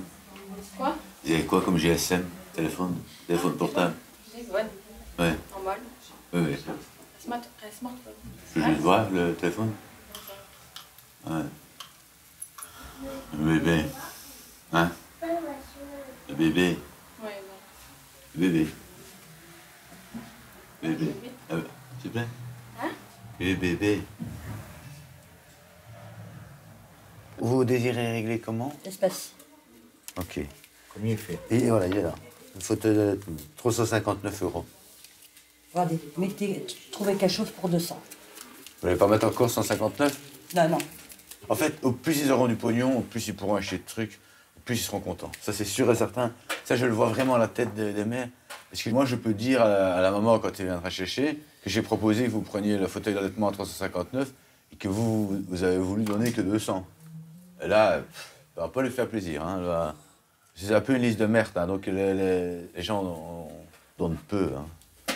Quoi? Vous avez quoi comme GSM? Téléphone portable? Téléphone. Ouais. Normal. Oui, oui. Smartphone. Je peux voir le téléphone? Ouais. Le bébé. Hein? Le bébé. Ouais, Le bébé. Bébé. Ah, s'il te plaît? Hein? Le bébé. Vous désirez régler comment? Espace. Ok. Combien il fait? Et voilà, il est là. Une faute de 359 €. Regardez, trouvez quelque chose pour 200. Vous n'allez pas mettre encore 159? Non, non. En fait, au plus ils auront du pognon, au plus ils pourront acheter de trucs, au plus ils seront contents. Ça, c'est sûr et certain. Ça, je le vois vraiment à la tête des mères. Parce que moi, je peux dire à la maman, quand elle viendra chercher, que j'ai proposé que vous preniez le fauteuil d'allaitement à 359 et que vous avez voulu donner que 200. Et là, ça va pas lui faire plaisir. Hein, là. C'est un peu une liste de merde, hein, donc les gens donnent peu. Hein.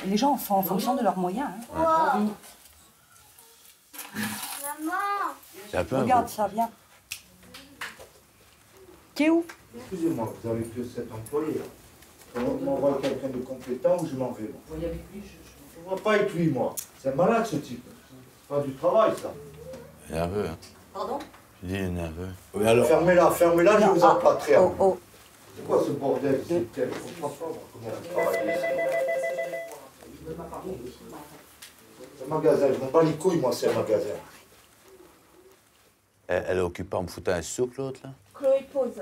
Les gens font en fonction de leurs moyens. Hein. C'est un peu Regarde, ça vient. T'es où? Excusez-moi, vous avez que 7 employés. On m'envoie quelqu'un de compétent ou je m'en vais. Moi. Je ne vois pas avec lui, moi. C'est un malade, ce type. C'est pas du travail, ça. Nerveux. Hein. Pardon? Je dis nerveux. Oui, alors... Fermez-la, je vous empâterai. Oh. C'est quoi ce bordel? Je comprends pas comment vous travaillez ici. C'est un magasin, je m'en bats les couilles, moi, c'est un magasin. Elle est occupée à me foutre un souk, l'autre, là? Chloé, pose.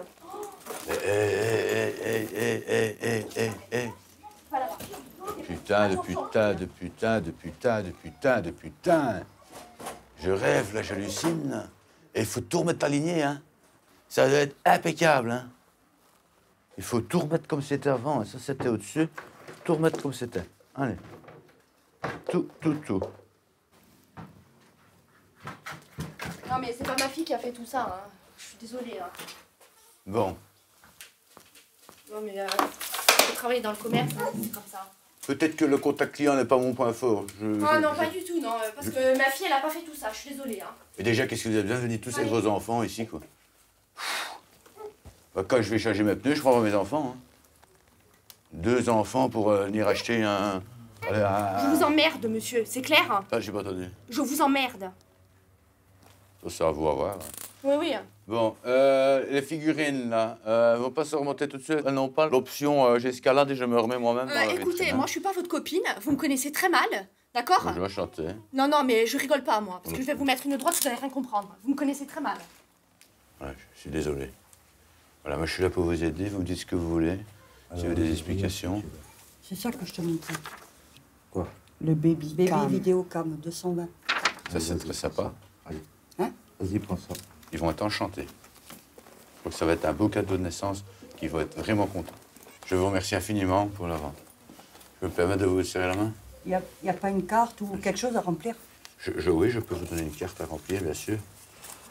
Putain de putain. Je rêve, là, j'hallucine. Et il faut tout remettre aligné, hein. Ça doit être impeccable, hein. Il faut tout remettre comme c'était avant. Ça, c'était au-dessus. Tout remettre comme c'était. Allez. Tout. Non, mais c'est pas ma fille qui a fait tout ça. Hein. Je suis désolée. Hein. Bon. Non, mais je travaille dans le commerce, hein, c'est comme ça. Peut-être que le contact client n'est pas mon point fort. Non, pas du tout, non. Parce que ma fille, elle a pas fait tout ça. Je suis désolée. Hein. Et déjà, qu'est-ce que vous avez besoin de venir tous avec vos enfants ici, quoi? Bah, quand je vais changer mes pneus, je prends mes enfants. Hein. 2 enfants pour venir acheter un... Je vous emmerde, monsieur. C'est clair? Hein. Ah, j'ai pas entendu. Je vous emmerde. Ça, à vous à voir. Oui. Bon, les figurines, là, vont pas se remonter tout de suite. Elles n'ont pas l'option j'escalade et je me remets moi-même dans la Écoutez, vitrine, moi, je suis pas votre copine. Vous me connaissez très mal. D'accord? Moi, je vais chanter. Non, mais je rigole pas, moi. Parce que je vais vous mettre une droite, vous allez rien comprendre. Vous me connaissez très mal. Ouais, je suis désolé. Voilà, moi, je suis là pour vous aider. Vous me dites ce que vous voulez. Si vous avez des explications. C'est ça que je te montre. Quoi? Le baby Baby Vidéocam 220. Ça, c'est très sympa. Hein? Vas-y, prends ça. Ils vont être enchantés. Je crois que ça va être un beau cadeau de naissance qu'ils vont être vraiment contents. Je vous remercie infiniment pour la vente. Je peux me permettre de vous serrer la main? Il n'y a pas une carte ou quelque chose à remplir? Oui, je peux vous donner une carte à remplir, bien sûr.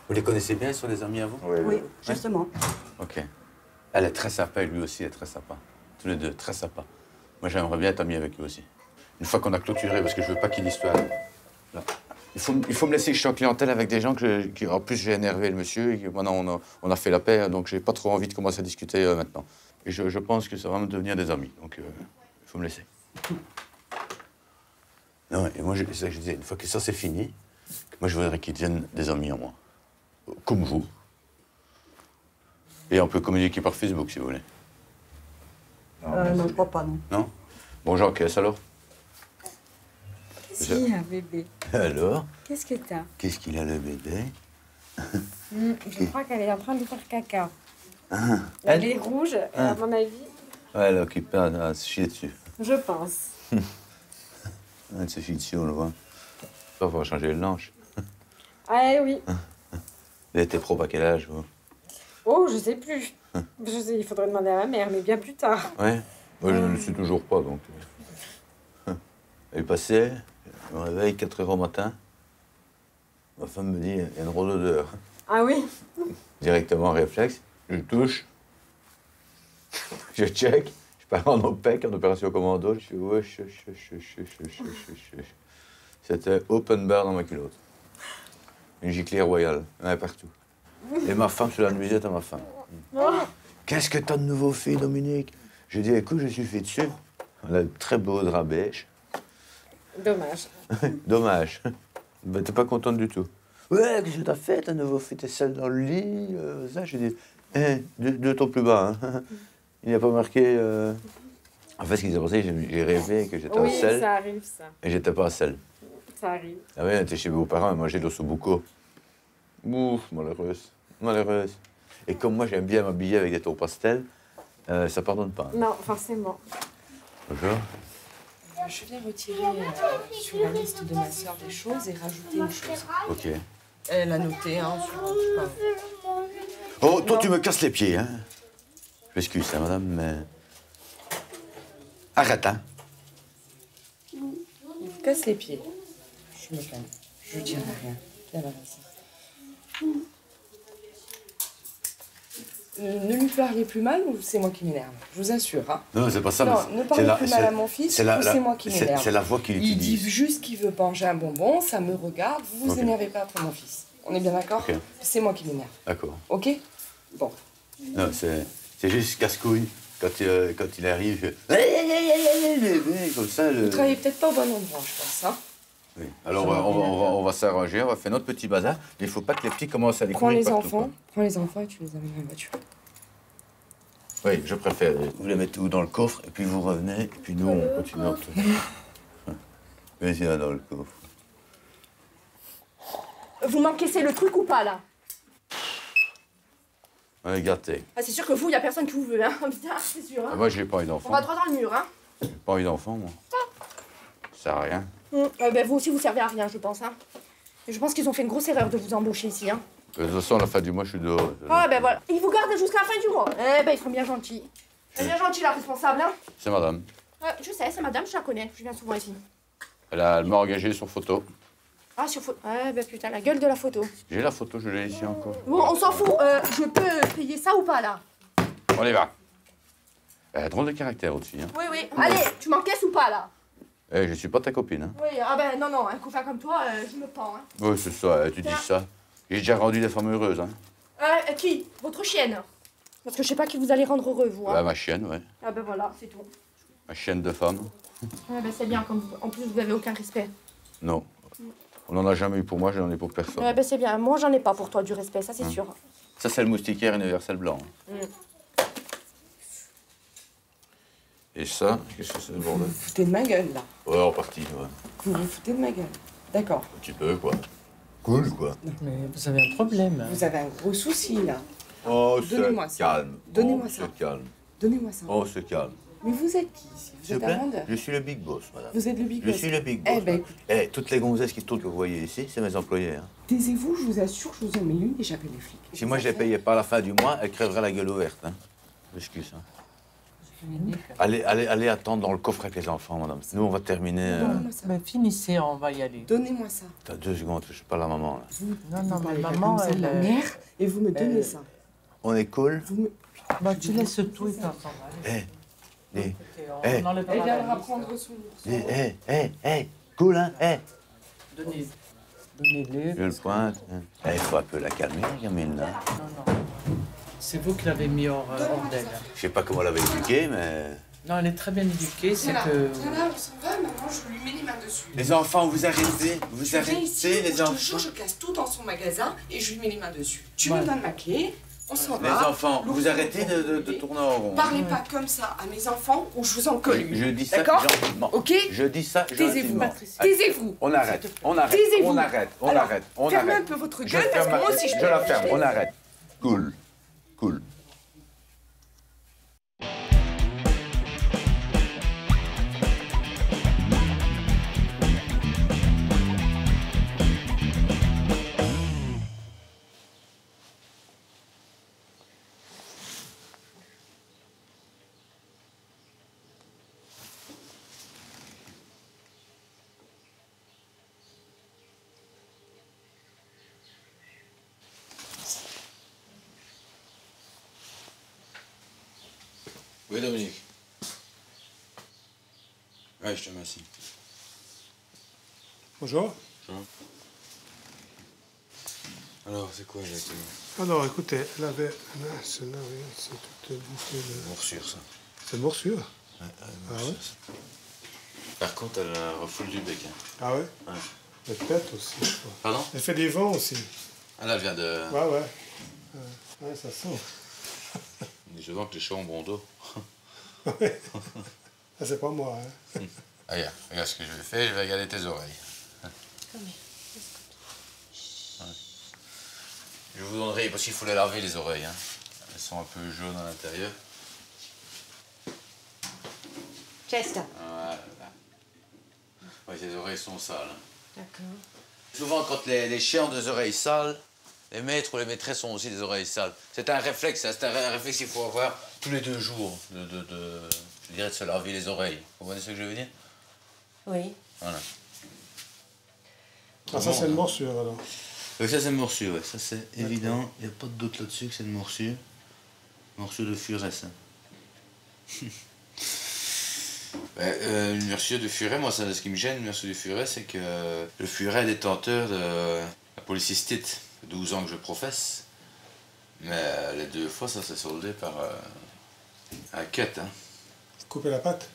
Vous les connaissez bien, ils sont des amis à vous? Oui, justement. Ok. Elle est très sympa et lui aussi est très sympa. Tous les deux, très sympa. Moi, j'aimerais bien être ami avec lui aussi. Une fois qu'on a clôturé, parce que je veux pas qu'il l'histoire. Il faut me laisser, je suis en clientèle avec des gens qui en plus, j'ai énervé le monsieur. Et que maintenant, on a fait la paix, donc j'ai pas trop envie de commencer à discuter maintenant. Et je pense que ça va me devenir des amis. Donc, il faut me laisser. Non, et moi, c'est ça que je disais, une fois que ça c'est fini, moi, je voudrais qu'ils deviennent des amis en moi. Comme vous. Et on peut communiquer par Facebook, si vous voulez. Non, je crois pas, non. Non? Bon, j'encaisse, alors. Qu'est-ce qu'il y a, bébé? Alors? Qu'est-ce que t'as? Qu'est-ce qu'il a, le bébé? Je crois qu'elle est en train de faire caca. Ah, Elle est rouge, à mon avis. Ouais, elle est occupée à se chier dessus. Je pense. Elle se chie dessus, on le voit. On va changer le linge. Ah oui. Elle était pro à quel âge, vous? Oh, je sais plus. Il faudrait demander à ma mère, mais bien plus tard. Ouais. Moi, je ne le suis toujours pas, donc. Elle est passée, je me réveille 4 h au matin. Ma femme me dit, il y a une drôle d'odeur. Ah oui? Directement, réflexe, je touche, je check, je pars en OPEC, en opération commando, je suis wesh. C'était open bar dans ma culotte. Une giclée royale, il y en avait partout. Et ma femme, c'est la nuisette à ma femme. Qu'est-ce que t'as de nouveau fait, Dominique? Je dis, écoute, je suis fait dessus. On a un très beau drap beige. Dommage. Dommage. Ben, t'es pas contente du tout. Ouais, qu'est-ce que t'as fait? T'as nouveau fait tes selles dans le lit, ça, j'ai dit, 2 tons plus bas, hein. Il n'y a pas marqué... En fait, ce qui s'est passé, j'ai rêvé que j'étais en selle. Oui, ça arrive, ça. Et j'étais pas en selle. Ça arrive. Ah oui, on était chez vos parents, et manger de l'ossobuco. Ouf, malheureuse. Malheureuse. Et comme moi, j'aime bien m'habiller avec des tons pastels, ça pardonne pas. Non, forcément. Bonjour. Je vais retirer sur la liste de ma sœur des choses et rajouter une chose. Ok. Elle a noté, hein, sur... Oh, toi, tu me casses les pieds, hein. Je m'excuse, hein, madame, mais... Arrête, hein. Il vous casse les pieds. Je me calme. Je ne dirai rien. Viens, Vanessa. Ne lui parlez plus mal ou c'est moi qui m'énerve? Je vous assure, hein. Non, c'est pas ça. Non, mais ne parlez plus mal à mon fils ou c'est moi qui m'énerve. C'est la voix qu'il Il utilise. dit juste qu'il veut manger un bonbon, ça me regarde, vous vous Ok. énervez pas après mon fils. On est bien d'accord? Ok. C'est moi qui m'énerve. D'accord. Ok? Bon. Non, c'est juste casse-couille. Quand il arrive, je... comme ça. Vous travaillez peut-être pas au bon endroit, je pense, hein. Oui. Alors, on va s'arranger, on va faire notre petit bazar. Il ne faut pas que les petits commencent à les Prends courir les partout, enfants et tu les amènes en voiture. quoi. Oui, je préfère. Vous les mettez où dans le coffre, et puis vous revenez, et puis nous, on continue notre... Mais c'est là dans le coffre. Vous m'encaissez le truc ou pas, là? Ouais, gâté. Ah, c'est sûr que vous, il a personne qui vous veut, hein. Putain, c'est sûr, hein. Ah, moi, j'ai pas envie On d'enfant. va droit dans le mur, hein. J'ai pas envie d'enfant, moi. Ça sert à rien. Ben, vous aussi, vous servez à rien, je pense, hein. Et je pense qu'ils ont fait une grosse erreur de vous embaucher ici, hein. De toute façon, à la fin du mois, je suis dehors. Ah, ben voilà. Ils vous gardent jusqu'à la fin du mois. Eh ben, ils sont bien gentils. Elle est bien gentille, la responsable, hein. C'est madame. Je sais, c'est madame, je la connais. Je viens souvent ici. Elle m'a engagé sur photo. Ah, sur photo. Ouais, ben putain, la gueule de la photo. J'ai la photo, je l'ai ici encore. Bon, on s'en fout. Je peux payer ça ou pas, là? On y va. Drôle de caractère aussi, hein. Oui, oui. Allez, tu m'encaisses ou pas, là? Eh, je suis pas ta copine, hein. Oui, ah ben non, un copain comme toi, je me pends, hein. Oui, c'est ça, tu dis ça. J'ai déjà rendu des femmes heureuses, hein. Qui? Votre chienne? Parce que je sais pas qui vous allez rendre heureux, vous, hein. Bah, ma chienne, ouais. Ah ben voilà, c'est tout. Ma chienne de femme. Ouais, ben c'est bien, en plus vous avez aucun respect. Non. On n'en a jamais eu pour moi, j'en ai pour personne. Ouais, ben c'est bien, moi j'en ai pas pour toi du respect, ça c'est sûr. Ça, c'est le moustiquaire universel blanc. Et ça, qu'est-ce que c'est, le bordel? Vous vous foutez de ma gueule, là. Ouais, en partie, ouais. Vous vous foutez de ma gueule. D'accord. Un petit peu, quoi. Cool, quoi. Mais vous avez un problème. Vous avez un gros souci, là. Oh, Donnez-moi se ça. calme. Donnez-moi On ça. se calme. Donnez-moi ça. On se calme. Mais vous êtes qui ici? Vous S'il vous êtes un plaît, vendeur? je suis le big boss, madame. Vous êtes le big Je boss? suis le big boss. Eh ben, écoute. Eh, toutes les gonzesses qui tournent que vous voyez ici, c'est mes employés. Hein. Taisez-vous, je vous assure, je vous en mets une et j'appelle les flics. Si moi je les payais pas à la fin du mois, elles crèveraient la gueule ouverte. Hein. Excuse. Hein. Allez attendre dans le coffre avec les enfants, madame. Nous, on va terminer. Mais finissez, on va y aller. Donnez-moi ça. T'as 2 secondes, je suis pas la maman. Là. Non, mais parlez pas maman, comme ça de elle... ma mère et vous me donnez ça. On est cool. Bah, tu laisses tout et t'en vas. Elle viendra prendre son Cool, hein? Donnez-le. Je le pointe. Il faut un peu la calmer, gamine, là. Non. C'est vous qui l'avez mis hors d'elle. Je sais pas comment elle l'avait éduquée, mais... Non, elle est très bien éduquée, c'est Voilà. que... Voilà, on s'en va, maman, je lui mets les mains dessus. Les enfants, vous arrêtez. Vous Je viens arrêtez, ici, les je enfants. te jure, je casse tout dans son magasin et je lui mets les mains dessus. Tu Ouais. me donnes ma clé, on s'en Les va. enfants, vous arrêtez de tourner en rond. Parlez pas comme ça à mes enfants ou je vous en colle une. Je dis ça D'accord? gentiment. Ok? Je dis ça Taisez-vous, gentiment. Patricia. Taisez-vous. On arrête, on arrête, Taisez-vous. on arrête, on Alors, arrête, on fermez arrête. un peu votre Je gueule parce ferme que moi aussi je je peux la pas. ferme, on arrête. Cool, cool. Oui, Dominique. Oui, je te remercie. Bonjour. Bonjour. Alors, c'est quoi exactement? Alors, écoutez, elle avait un scénario, c'est toute bouffée de... Morsure, ça. C'est une morsure? Ouais, Ah ouais? Par contre, elle refoule du bec. Hein. Ah ouais? Ouais. Elle pète aussi, je crois. Pardon? Elle fait des vents aussi. Ah, là, elle vient de... Ouais. Ouais, ça sent. Je vois que les chats ont bon dos. Ouais. Ah, c'est pas moi, hein. Regarde ce que je vais faire, je vais regarder tes oreilles. Ouais. Je vous donnerai, parce qu'il faut les laver les oreilles. Hein. Elles sont un peu jaunes à l'intérieur. Chester. Voilà. Ouais, ces oreilles sont sales. Hein. D'accord. Souvent, quand les chiens ont des oreilles sales, les maîtres ou les maîtresses ont aussi des oreilles sales. C'est un réflexe, hein, c'est un réflexe qu'il faut avoir tous les 2 jours, je dirais de se laver les oreilles. Vous comprenez ce que je veux dire? Oui. Voilà. Ah, ça, c'est une morsure, alors. Oui, ça, c'est une morsure, ouais. Ça, c'est évident. Il n'y a pas de doute là-dessus que c'est une morsure. Morsure de furet, ça. Une morsure de furet, moi, ça, ce qui me gêne, une morsure de furet, c'est que le furet est détenteur de la polycystite. 12 ans que je professe. Mais les 2 fois, ça s'est soldé par un cut. Hein. Couper la patte?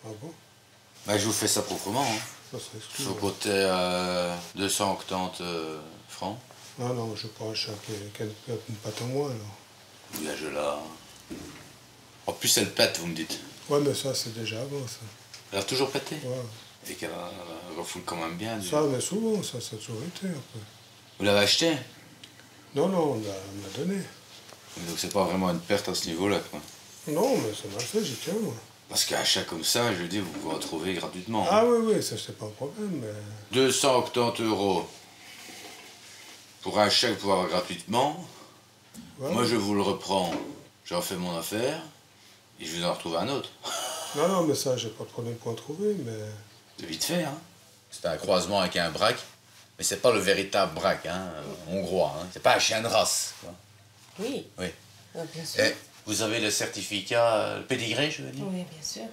Ah bon? Ben, je vous fais ça proprement. Hein. Ça serait exclu. Faut coûter 280 francs. Non, je prends un chat qui a une patte en moins, alors. Oui, là, je la... En plus, elle pète, vous me dites. Ouais, mais ça, c'est déjà avant, ça. Elle a toujours pété? Ouais. Et qu'elle refoule quand même bien. Ça, mais souvent, ça a toujours été, un peu. Vous l'avez acheté? Non, on me l'a donné. Donc c'est pas vraiment une perte à ce niveau-là, quoi. Non, mais ça m'a fait, j'y tiens, moi. Parce qu'un chat comme ça, je veux dire, vous pouvez en trouver gratuitement. Ah oui, ça, c'est pas un problème, mais... 280 € pour un chat que vous pouvez avoir gratuitement. Ouais. Moi, je vous le reprends, j'en fais mon affaire, et je vous en retrouve un autre. Non, mais ça, j'ai pas de problème pour en trouver, mais... C'est vite fait, hein. C'est un croisement avec un braque, mais c'est pas le véritable braque, hein, hongrois. Hein. C'est pas un chien de race. Quoi. Oui. Oui. Bien sûr. Et vous avez le certificat, le pédigré, je veux dire? Oui, bien sûr.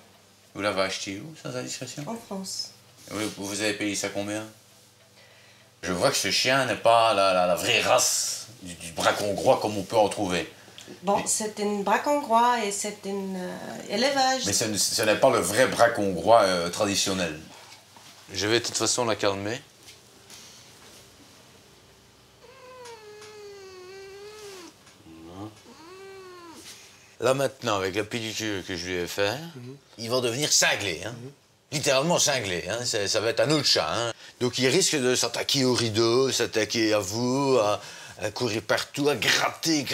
Vous l'avez acheté où, sans indiscrétion? En France. Oui, vous avez payé ça combien? Je vois que ce chien n'est pas la vraie race du braque hongrois comme on peut en trouver. Bon, c'est une braque hongrois et c'est un élevage. Mais ce n'est pas le vrai braque hongrois traditionnel. Je vais de toute façon la calmer. Là maintenant, avec la pédicure que je lui ai fait, il va devenir cinglé. Hein. Littéralement cinglé. Hein. Ça va être un autre chat. Hein. Donc il risque de s'attaquer au rideau, s'attaquer à vous, à courir partout, à gratter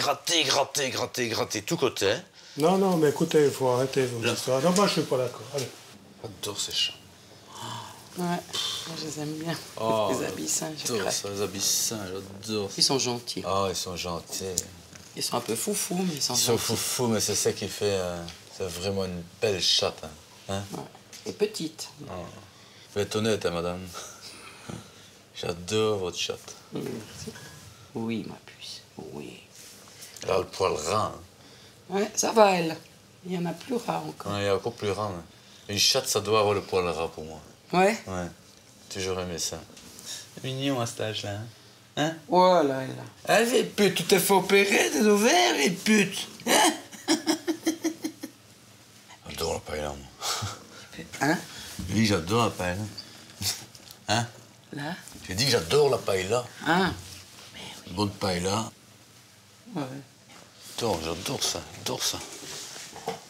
tous côtés. Non, non, mais écoutez, il faut arrêter vos histoires. Non, moi, je suis pas d'accord. Allez. J'adore ces chats. Ouais, moi je les aime bien. Oh, les abyssins, je j'adore craque. ça, les abyssins, j'adore. Ils sont gentils. Ah, ils sont gentils. Ils sont un peu foufous, mais ils sont Ils sont gentils. foufous, mais c'est ça qui fait... c'est vraiment une belle chatte. Hein. Ouais. Et petite. Oh. Faut être honnête, hein, madame. J'adore votre chatte. Oui, ma puce, oui. Elle a le poil ras. Hein. Ouais, ça va, elle. Il y en a plus rare encore. Ouais, il y a encore plus ras. Hein. Une chatte, ça doit avoir le poil ras pour moi. Ouais? Ouais. Toujours aimé ça. C'est mignon à cet âge-là. Hein? Hein? Oh là là. Allez, pute, tu t'es fait opérer des ovaires, et pute. Hein? J'adore la paella, moi. Hein? J'ai dit que j'adore la paella. Hein? Là? J'ai dit que j'adore la paella. Ah. Une bonne paella. Ouais. J'adore ça, j'adore ça.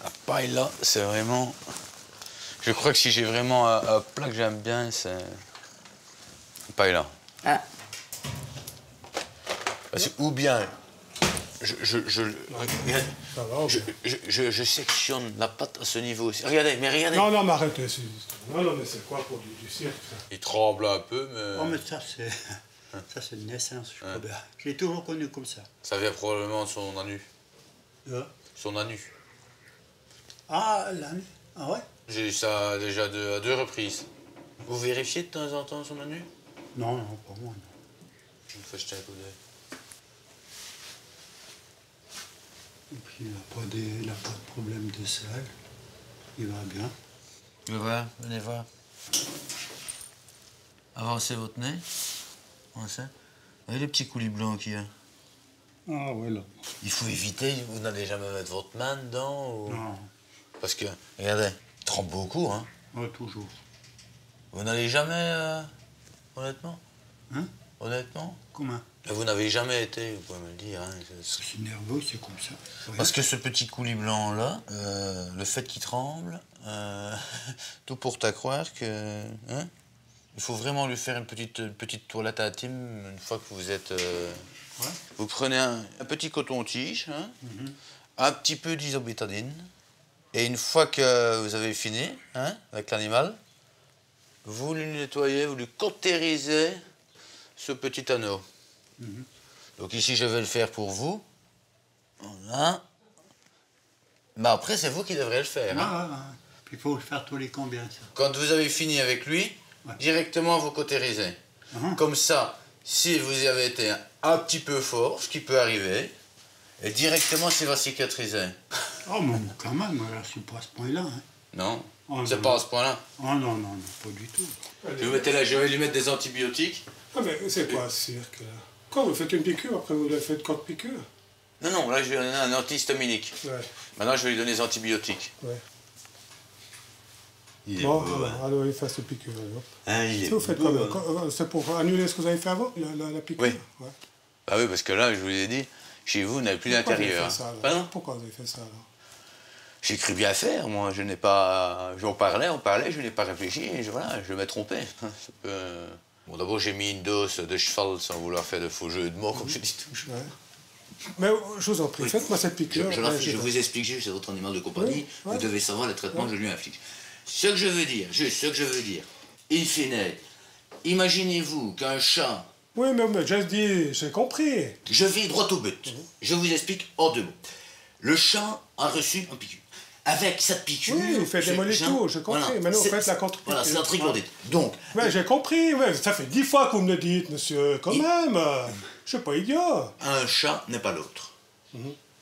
La paella, c'est vraiment... Je crois que si j'ai vraiment un plat que j'aime bien, c'est... la paella. Ah. Parce que, ou bien, je sectionne la pâte à ce niveau aussi. Regardez, mais regardez. Non, non, mais arrêtez. Non, non, mais c'est quoi pour du cirque, ça? Il tremble un peu, mais... Oh, mais ça, c'est... Ça, c'est une naissance, je crois bien. Je l'ai toujours connu comme ça. Ça vient probablement de son anus. Son anus. Ah, l'anus? Ah ouais? J'ai eu ça déjà à deux reprises. Vous vérifiez de temps en temps son anus? Non, non, pas moi, non. Je me fais jeter un coup d'œil. Et puis, il n'a pas de problème de sel. Il va bien. Venez voir. Avancez votre nez. Avancez. Vous voyez les petits coulis blancs qu'il y a? Ah, ouais, là. Il faut éviter, vous n'allez jamais mettre votre main dedans ou... Non. Parce que, regardez, il trempe beaucoup, hein? Ouais, toujours. Vous n'allez jamais, honnêtement? Hein? Honnêtement? Comment? Vous n'avez jamais été, vous pouvez me le dire. Hein, c'est nerveux, c'est comme ça. Parce que ce petit coulis blanc-là, le fait qu'il tremble, tout porte à croire que... Hein, il faut vraiment lui faire une petite toilette intime une fois que vous êtes... Ouais. Vous prenez un petit coton-tige, hein, un petit peu d'isobétadine, et une fois que vous avez fini hein, avec l'animal, vous lui nettoyez, vous lui cautérisez ce petit anneau. Donc ici, je vais le faire pour vous. Voilà. Mais après, c'est vous qui devrez le faire. Hein. Ah, puis il faut le faire tous les combien, ça? Quand vous avez fini avec lui, directement vous cautérisez. Comme ça, si vous y avez été un petit peu fort, ce qui peut arriver, et directement, ça va cicatriser. Oh, mais quand même, alors, c'est pas à ce point-là. Hein. Non, Oh, c'est non. pas à ce point-là. Oh, non, non, non, pas du tout. Je vais lui mettre des antibiotiques. Ah, mais c'est quoi ce cirque, là? Quand vous faites une piqûre, après vous lui faites 4 piqûres? Non, là, je vais lui donner un antihistaminique. Ouais. Maintenant, je vais lui donner des antibiotiques. Ouais. Il est Bon, beau, hein. alors il fait cette piqûre. Hein, il est Vous faites beau, quoi? C'est pour annuler ce que vous avez fait avant, la piqûre? Oui. Ouais. Ah oui, parce que là, je vous ai dit, chez vous, vous n'avez plus Pourquoi d'intérieur. vous avez fait ça, alors? Pardon? Pourquoi vous avez fait ça, alors? J'ai cru bien faire, moi. Je n'ai pas... On parlait, je n'ai pas réfléchi, et voilà, je m'ai trompé. Ça peut... Bon, d'abord, j'ai mis une dose de cheval sans vouloir faire de faux jeux de mots, comme je dis toujours. Ouais. Mais je vous en prie, faites-moi cette piqûre. Je vous explique juste, c'est votre animal de compagnie, vous devez savoir le traitement que je lui inflige. Ce que je veux dire, in fine, imaginez-vous qu'un chat... Oui, mais j'ai compris. Je vais droit au but. Je vous explique en 2 mots. Le chat a reçu une piqûre. Avec cette piqûre... Oui, il fait démolir tout, j'ai compris. Voilà, Maintenant, vous faites la contre-piqûre. Voilà, c'est la triglodite. Donc... Mais j'ai compris, ouais, ça fait 10 fois que vous me le dites, monsieur, quand même. Je suis pas idiot. Un chat n'est pas l'autre.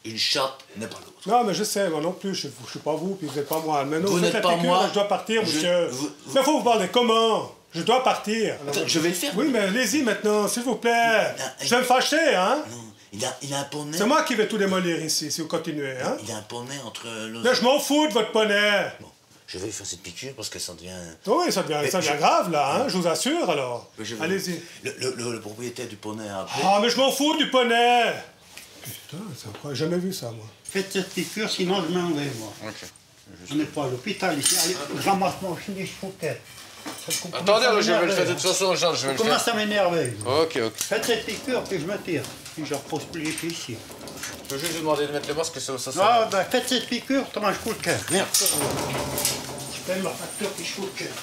Une chatte n'est pas l'autre. Non, mais je sais, moi non plus, je suis pas vous, puis vous n'êtes pas moi. Maintenant, Vous faites n'êtes la pas piqûre, moi. je dois partir, monsieur. Mais faut vous parler comment? Je dois partir. Attends, je vais le faire. Oui, mais allez-y maintenant, s'il vous plaît. Je vais me fâcher, hein? Il a un poney. C'est moi qui vais tout démolir ici, si vous continuez, hein? Il a un poney entre le... Là, je m'en fous de votre poney. Bon, je vais lui faire cette piqûre parce que ça devient... Oui, ça devient grave, là, hein? Je vous assure, alors. Allez-y. Le propriétaire du poney a appelé. Ah, mais je m'en fous du poney. Putain, c'est incroyable, j'ai jamais vu ça, moi. Faites cette piqûre, sinon je m'en vais, moi. Ok. On n'est pas à l'hôpital ici. Allez, ramasse-moi, je suis chouquette. Attendez, je vais le faire de toute façon, Charles, je vais le faire. Commence à m'énerver. Ok. Faites cette piqûre, puis je me tire. Puis je repose plus les pieds ici. Je peux juste vous demander de mettre le masque, ça Ah, ben faites cette piqûre, autrement je fous le cœur. Merde. Je paye ma facture puis je fous le cœur.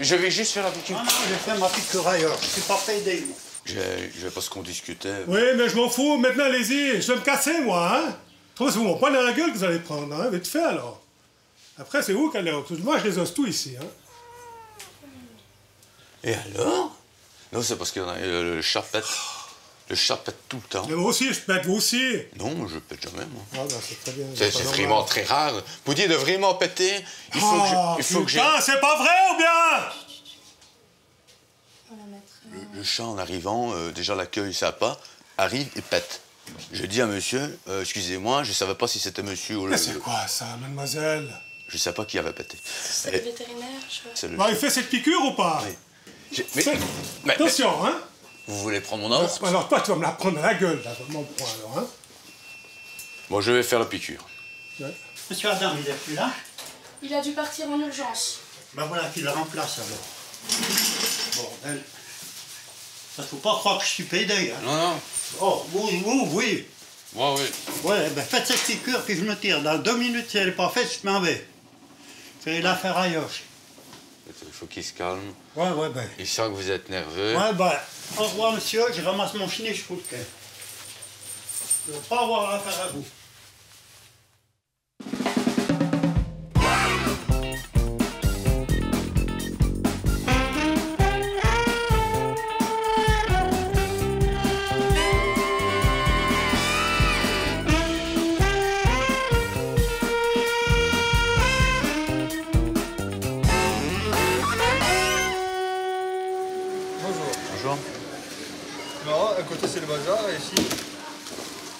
Je vais juste faire la piqûre. Non, j'ai fait ma piqûre ailleurs. Je suis pas payé. Je vais parce qu'on discutait. Oui, mais je m'en fous. Maintenant, allez-y. Je vais me casser, moi, hein. Trop souvent, pas dans la gueule que vous allez prendre, hein. Vite fait, alors. Après, c'est vous qui allez... Moi, je les ose tout ici, hein. Et alors? Non, c'est parce que le chat pète. Le chat pète tout le temps. Mais moi aussi, je pète, vous aussi. Non, je pète jamais, moi. Ah, ben, c'est très bien. C'est vraiment très rare. Vous dites de vraiment péter, il faut que j'ai... Putain, c'est pas vrai, ou bien? Le chat, en arrivant, déjà l'accueil, ça pas, arrive et pète. Je dis à monsieur, excusez-moi, je savais pas si c'était monsieur ou le... Mais c'est quoi, ça, mademoiselle? Je sais pas qui avait pété. C'est le vétérinaire, je... Bah, il fait cette piqûre ou pas? Oui. Mais attention, hein? Vous voulez prendre mon ordre? Alors, toi, tu vas me la prendre à la gueule, là, mon point, alors, hein? Bon, je vais faire la piqûre. Ouais. Monsieur Adam, il est plus là? Il a dû partir en urgence. Ben voilà, qu'il le remplace alors. Bordel. Ça faut pas croire que je suis pédé, hein? Non, non. Oh, oui, oui, oui. Moi, oui. Ouais, ben faites cette piqûre puis je me tire. Dans 2 minutes, si elle n'est pas faite, je m'en vais. C'est l'affaire ailleurs. Il faut qu'il se calme. Ouais, ouais, ben. Il sent que vous êtes nerveux. Ouais, ben, au revoir, monsieur. Je ramasse mon chien et je fous le cœur. Je ne veux pas avoir affaire à vous. Bonjour. Non, à côté c'est le bazar et ici.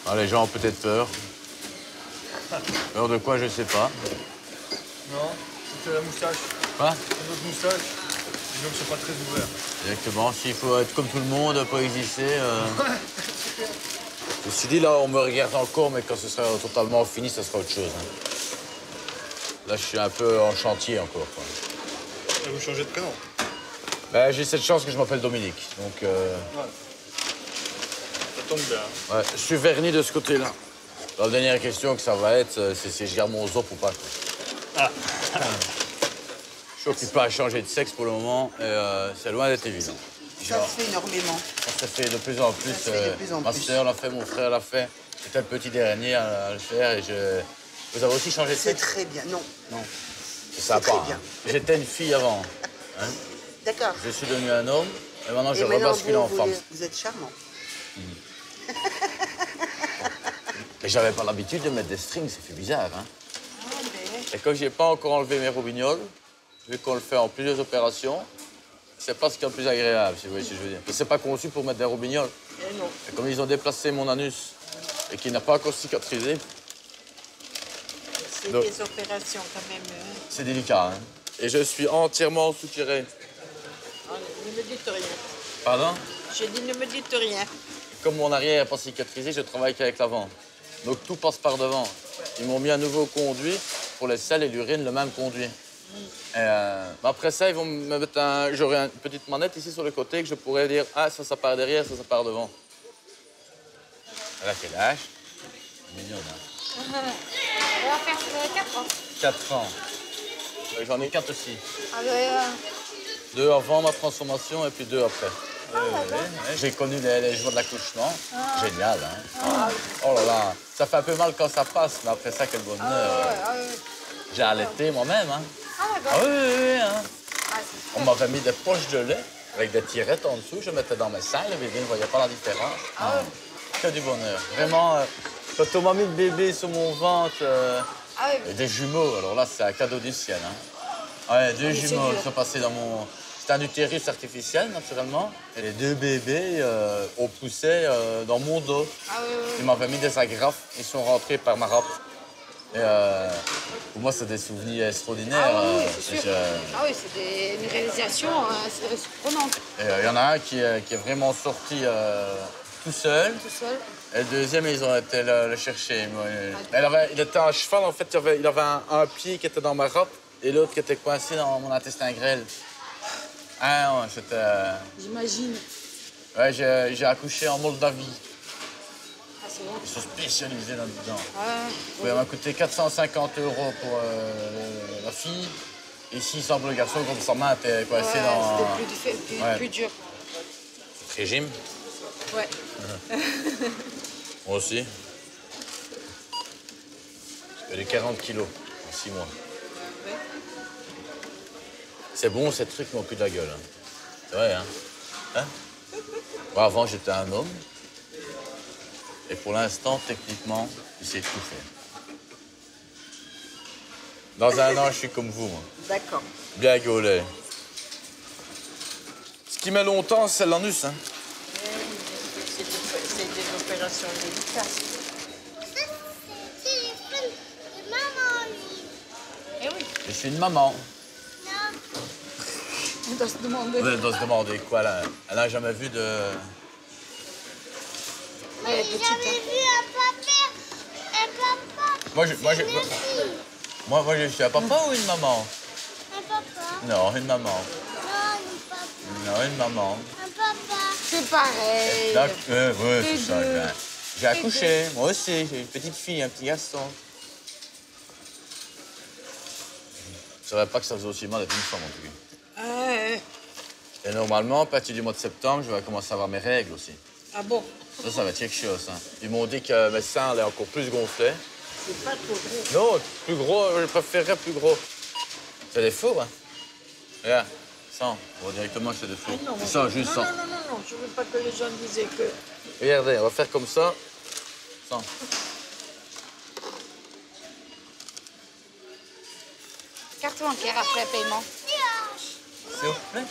Ah, les gens ont peut-être peur. Peur de quoi, je sais pas. Non, c'était la moustache. Quoi? Une autre moustache. Les gens ne sont pas très ouverts. Exactement. S'il faut être comme tout le monde, pas exister. Je me suis dit, là, on me regarde encore, mais quand ce sera totalement fini, ça sera autre chose. Hein. Là, je suis un peu en chantier encore, quoi. Et vous changez de prénom? Ben, j'ai cette chance que je m'appelle Dominique, donc... Ouais. Ça tombe bien. Ouais, je suis verni de ce côté-là. La dernière question que ça va être, c'est si je garde mon zop ou pas. Ah. Je suis occupé à changer de sexe pour le moment, et c'est loin d'être évident. Ça se fait énormément. Ça se fait de plus en plus. Ça se fait de plus en Ma plus. sœur l'a fait, mon frère l'a fait. J'étais le petit dernier à le faire, et je... Vous avez aussi changé de C'est sexe? très bien. Non. Non. C'est sympa, très hein. bien. J'étais une fille avant. Hein. D'accord. Je suis devenu un homme, et maintenant je Et maintenant, rebascule en femme. vous êtes charmant. Mais j'avais pas l'habitude de mettre des strings, ça fait bizarre, hein. Et comme j'ai pas encore enlevé mes roubignoles, vu qu'on le fait en plusieurs opérations, c'est pas ce qui est le plus agréable, si vous voyez ce que je veux dire. C'est pas conçu pour mettre des roubignoles. Eh non. Et comme ils ont déplacé mon anus et qu'il n'a pas encore cicatrisé, C'est donc, des opérations quand même. c'est délicat, hein. Et je suis entièrement soutiré. Ne me dites rien. Pardon? J'ai dit ne me dites rien. Comme mon arrière n'est pas cicatrisé, je travaille qu'avec l'avant. Donc tout passe par devant. Ils m'ont mis un nouveau conduit pour les selles et l'urine, le même conduit. Et après ça, ils vont me mettre j'aurai une petite manette ici sur le côté que je pourrais dire ah ça part derrière, ça part devant. Elle a quel âge? Mignonne, hein. On va faire 4 ans. 4 ans. J'en ai 4 aussi. Ah ben, 2 avant ma transformation et puis 2 après. J'ai connu les jours de l'accouchement. Ah. Génial, hein. Oh là là, ça fait un peu mal quand ça passe, mais après ça, quel bonheur. J'ai allaité moi-même, hein. Ah oui, oui, oui, hein. On m'avait mis des poches de lait avec des tirettes en dessous. Je mettais dans mes seins, le bébé ne voyait pas la différence. Que du bonheur. Vraiment, quand on m'a mis le bébé sur mon ventre, et des jumeaux, alors là, c'est un cadeau du ciel, hein. Ouais, 2 jumeaux qui sont passés dans mon... C'est un utérus artificiel, naturellement. Et les 2 bébés ont poussé dans mon dos. Ils m'avaient mis des agrafes. Ils sont rentrés par ma rate. Et pour moi, c'est des souvenirs extraordinaires. Ah oui, c'est sûr. Ah oui, c'est une réalisation surprenante. Il y en a un qui est vraiment sorti tout seul. Tout seul. Et le deuxième, ils ont été le chercher. Il était à cheval, en fait. Il avait un pied qui était dans ma rate et l'autre qui était coincé dans mon intestin grêle. Ah non, c'était... J'imagine. Ouais, j'ai accouché en Moldavie. Ah, c'est bon. Ils sont spécialisés là-dedans. Ouais. Ça m'a coûté 450 € pour la fille. Et 600 pour le garçon, comme sa main était coincée dans... C'était plus dur. Régime? Ouais. Moi aussi. J'ai perdu 40 kilos en 6 mois. Ouais. C'est bon, ces trucs m'ont plus de la gueule. Hein. C'est vrai, hein? Bon, avant, j'étais un homme. Et pour l'instant, techniquement, je sais tout faire. Dans un an, je suis comme vous, moi. D'accord. Bien gaulé. Ce qui met longtemps, c'est l'anus, hein? C'est des opérations délicates. C'est le téléphone de maman, lui. Eh oui. Je suis une maman. On doit se demander. Elle doit se demander quoi, là? Elle n'a jamais vu de... Moi, j'ai jamais vu un papa. Moi, je suis un papa ou une maman? Un papa. Non, une maman. Non, une papa. Non, une maman. Un papa. C'est pareil. Oui, Les c'est ça. deux. J'ai accouché. Moi aussi, j'ai une petite fille, un petit garçon. Je savais pas que ça faisait aussi mal d'être une femme, en tout cas. Ouais. Et normalement, à partir du mois de septembre, je vais commencer à avoir mes règles aussi. Ah bon? Ça va être quelque chose. Hein. Ils m'ont dit que mes seins allaient encore plus gonfler. C'est pas trop gros. Non, plus gros, je préférerais plus gros. C'est des faux, hein? Regarde, ça, on va directement chez des faux. Ah non, C'est ça, juste ça. Non, je veux pas que les gens disaient que... Regardez, on va faire comme ça. Ça. Carte bancaire après paiement. S'il vous plaît.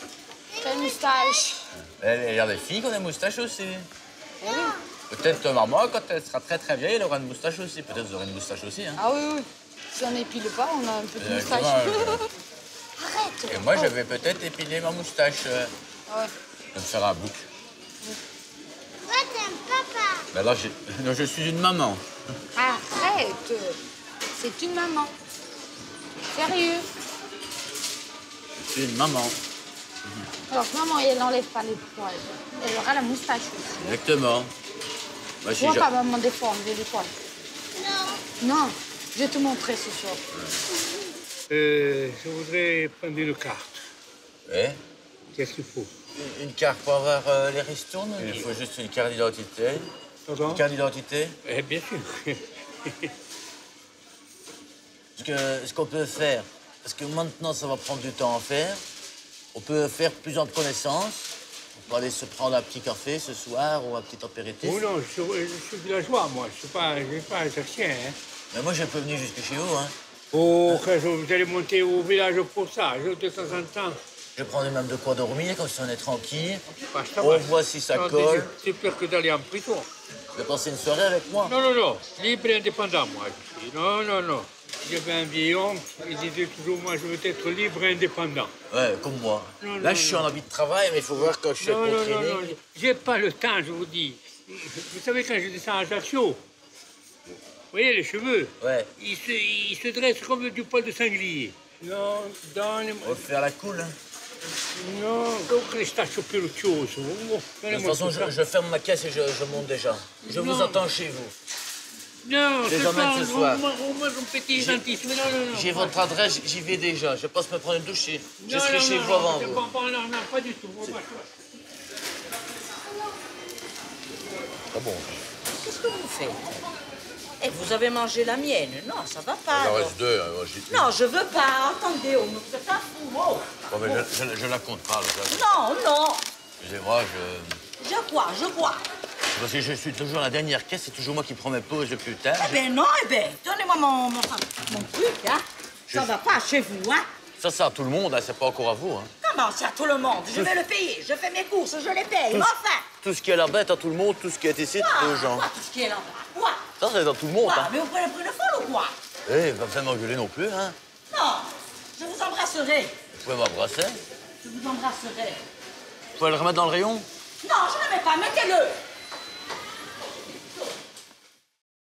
Quelle moustache. Il y a des filles qui ont des moustaches aussi. Eh oui. Peut-être que maman, quand elle sera très vieille, elle aura une moustache aussi. Peut-être que vous aurez une moustache aussi. Hein. Ah oui, oui. Si on n'épile pas, on a un peu de moustache. Arrête. Et moi, je vais peut-être épiler ma moustache. Ouais. Je vais me faire un bouc. Toi, t'es un papa. Ben là, non, je suis une maman. Arrête. C'est une maman. Sérieux. Je suis une maman. Alors, maman, elle n'enlève pas les poils. Elle aura la moustache aussi. Exactement. Moi, Tu vois pas, maman, des fois, enlever les poils. Non. Non. Je vais te montrer ce soir. Je voudrais prendre une carte. Oui. Qu'est-ce qu'il faut? Une carte pour avoir les ristournes. Il faut juste une carte d'identité. Pardon? Une carte d'identité. Bien sûr. Ce qu'on peut faire, parce que maintenant, ça va prendre du temps à faire, on peut faire plusieurs connaissances. On peut aller se prendre un petit café ce soir ou un petit apéritif. Oh non, je suis villageois, moi. Je ne suis pas alsacien. Hein. Mais moi, je peux venir jusque chez vous. Hein. Oh, vous allez monter au village pour ça, de temps en temps. Je prendrai même de quoi dormir, comme ça on est tranquille. Ça on va. voit si ça Non, colle. C'est pire que d'aller en prison. De passer une soirée avec moi. Non, non, non. Libre et indépendant, moi. Je suis. Non, non, non. J'avais un vieil homme, il disait toujours, moi, je veux être libre et indépendant. Ouais, comme moi. Non, Là, non, je suis non. en habit de travail, mais il faut voir quand je suis Non, au non, non, training. non. J'ai pas le temps, je vous dis. Vous savez, quand je descends à Ajaccio, vous voyez les cheveux? Ouais. Ils se dressent comme du poil de sanglier. Non, donne-moi. On va faire la cool, hein. Non, donc les stations plus autre chose. De toute façon, je ferme ma caisse et je monte déjà. Je vous Non. attends chez vous. Non, Je les c'est emmène pas ce soir. au moins un petit dentiste. Non, non, non. J'ai votre adresse, j'y vais déjà. Je passe me prendre une douche et je Non, serai non, chez non, vous avant non, vous. non, non, pas du tout. Ah bon? Qu'est-ce que vous faites? Et vous avez mangé la mienne? Non, ça va pas. Il en alors. reste deux. Non, je veux pas. Attendez, on ne fait pas fou. Oh. Bon, mais je la compte pas. Là. Non, non. Excusez-moi, Je bois. parce que je suis toujours à la dernière caisse, c'est toujours moi qui prends mes pauses le plus tard. Eh ben non, donnez-moi mon truc, hein. Ça va pas chez vous, hein. Ça sert à tout le monde, hein, c'est pas encore à vous. Hein. Comment c'est à tout le monde? Je vais le payer, je fais mes courses, je les paye, mais enfin. Tout ce qui est là-bas est à tout le monde, tout ce qui est ici, c'est aux gens. Quoi, tout ce qui est là-bas? Quoi? Ça, c'est à tout le monde. Quoi? Hein. Mais vous prenez pour une folle ou quoi? Eh, pas besoin de m'engueuler non plus, hein. Non, je vous embrasserai. Vous pouvez m'embrasser. Je vous embrasserai. Vous pouvez le remettre dans le rayon. Non, je ne le mets pas, mettez-le.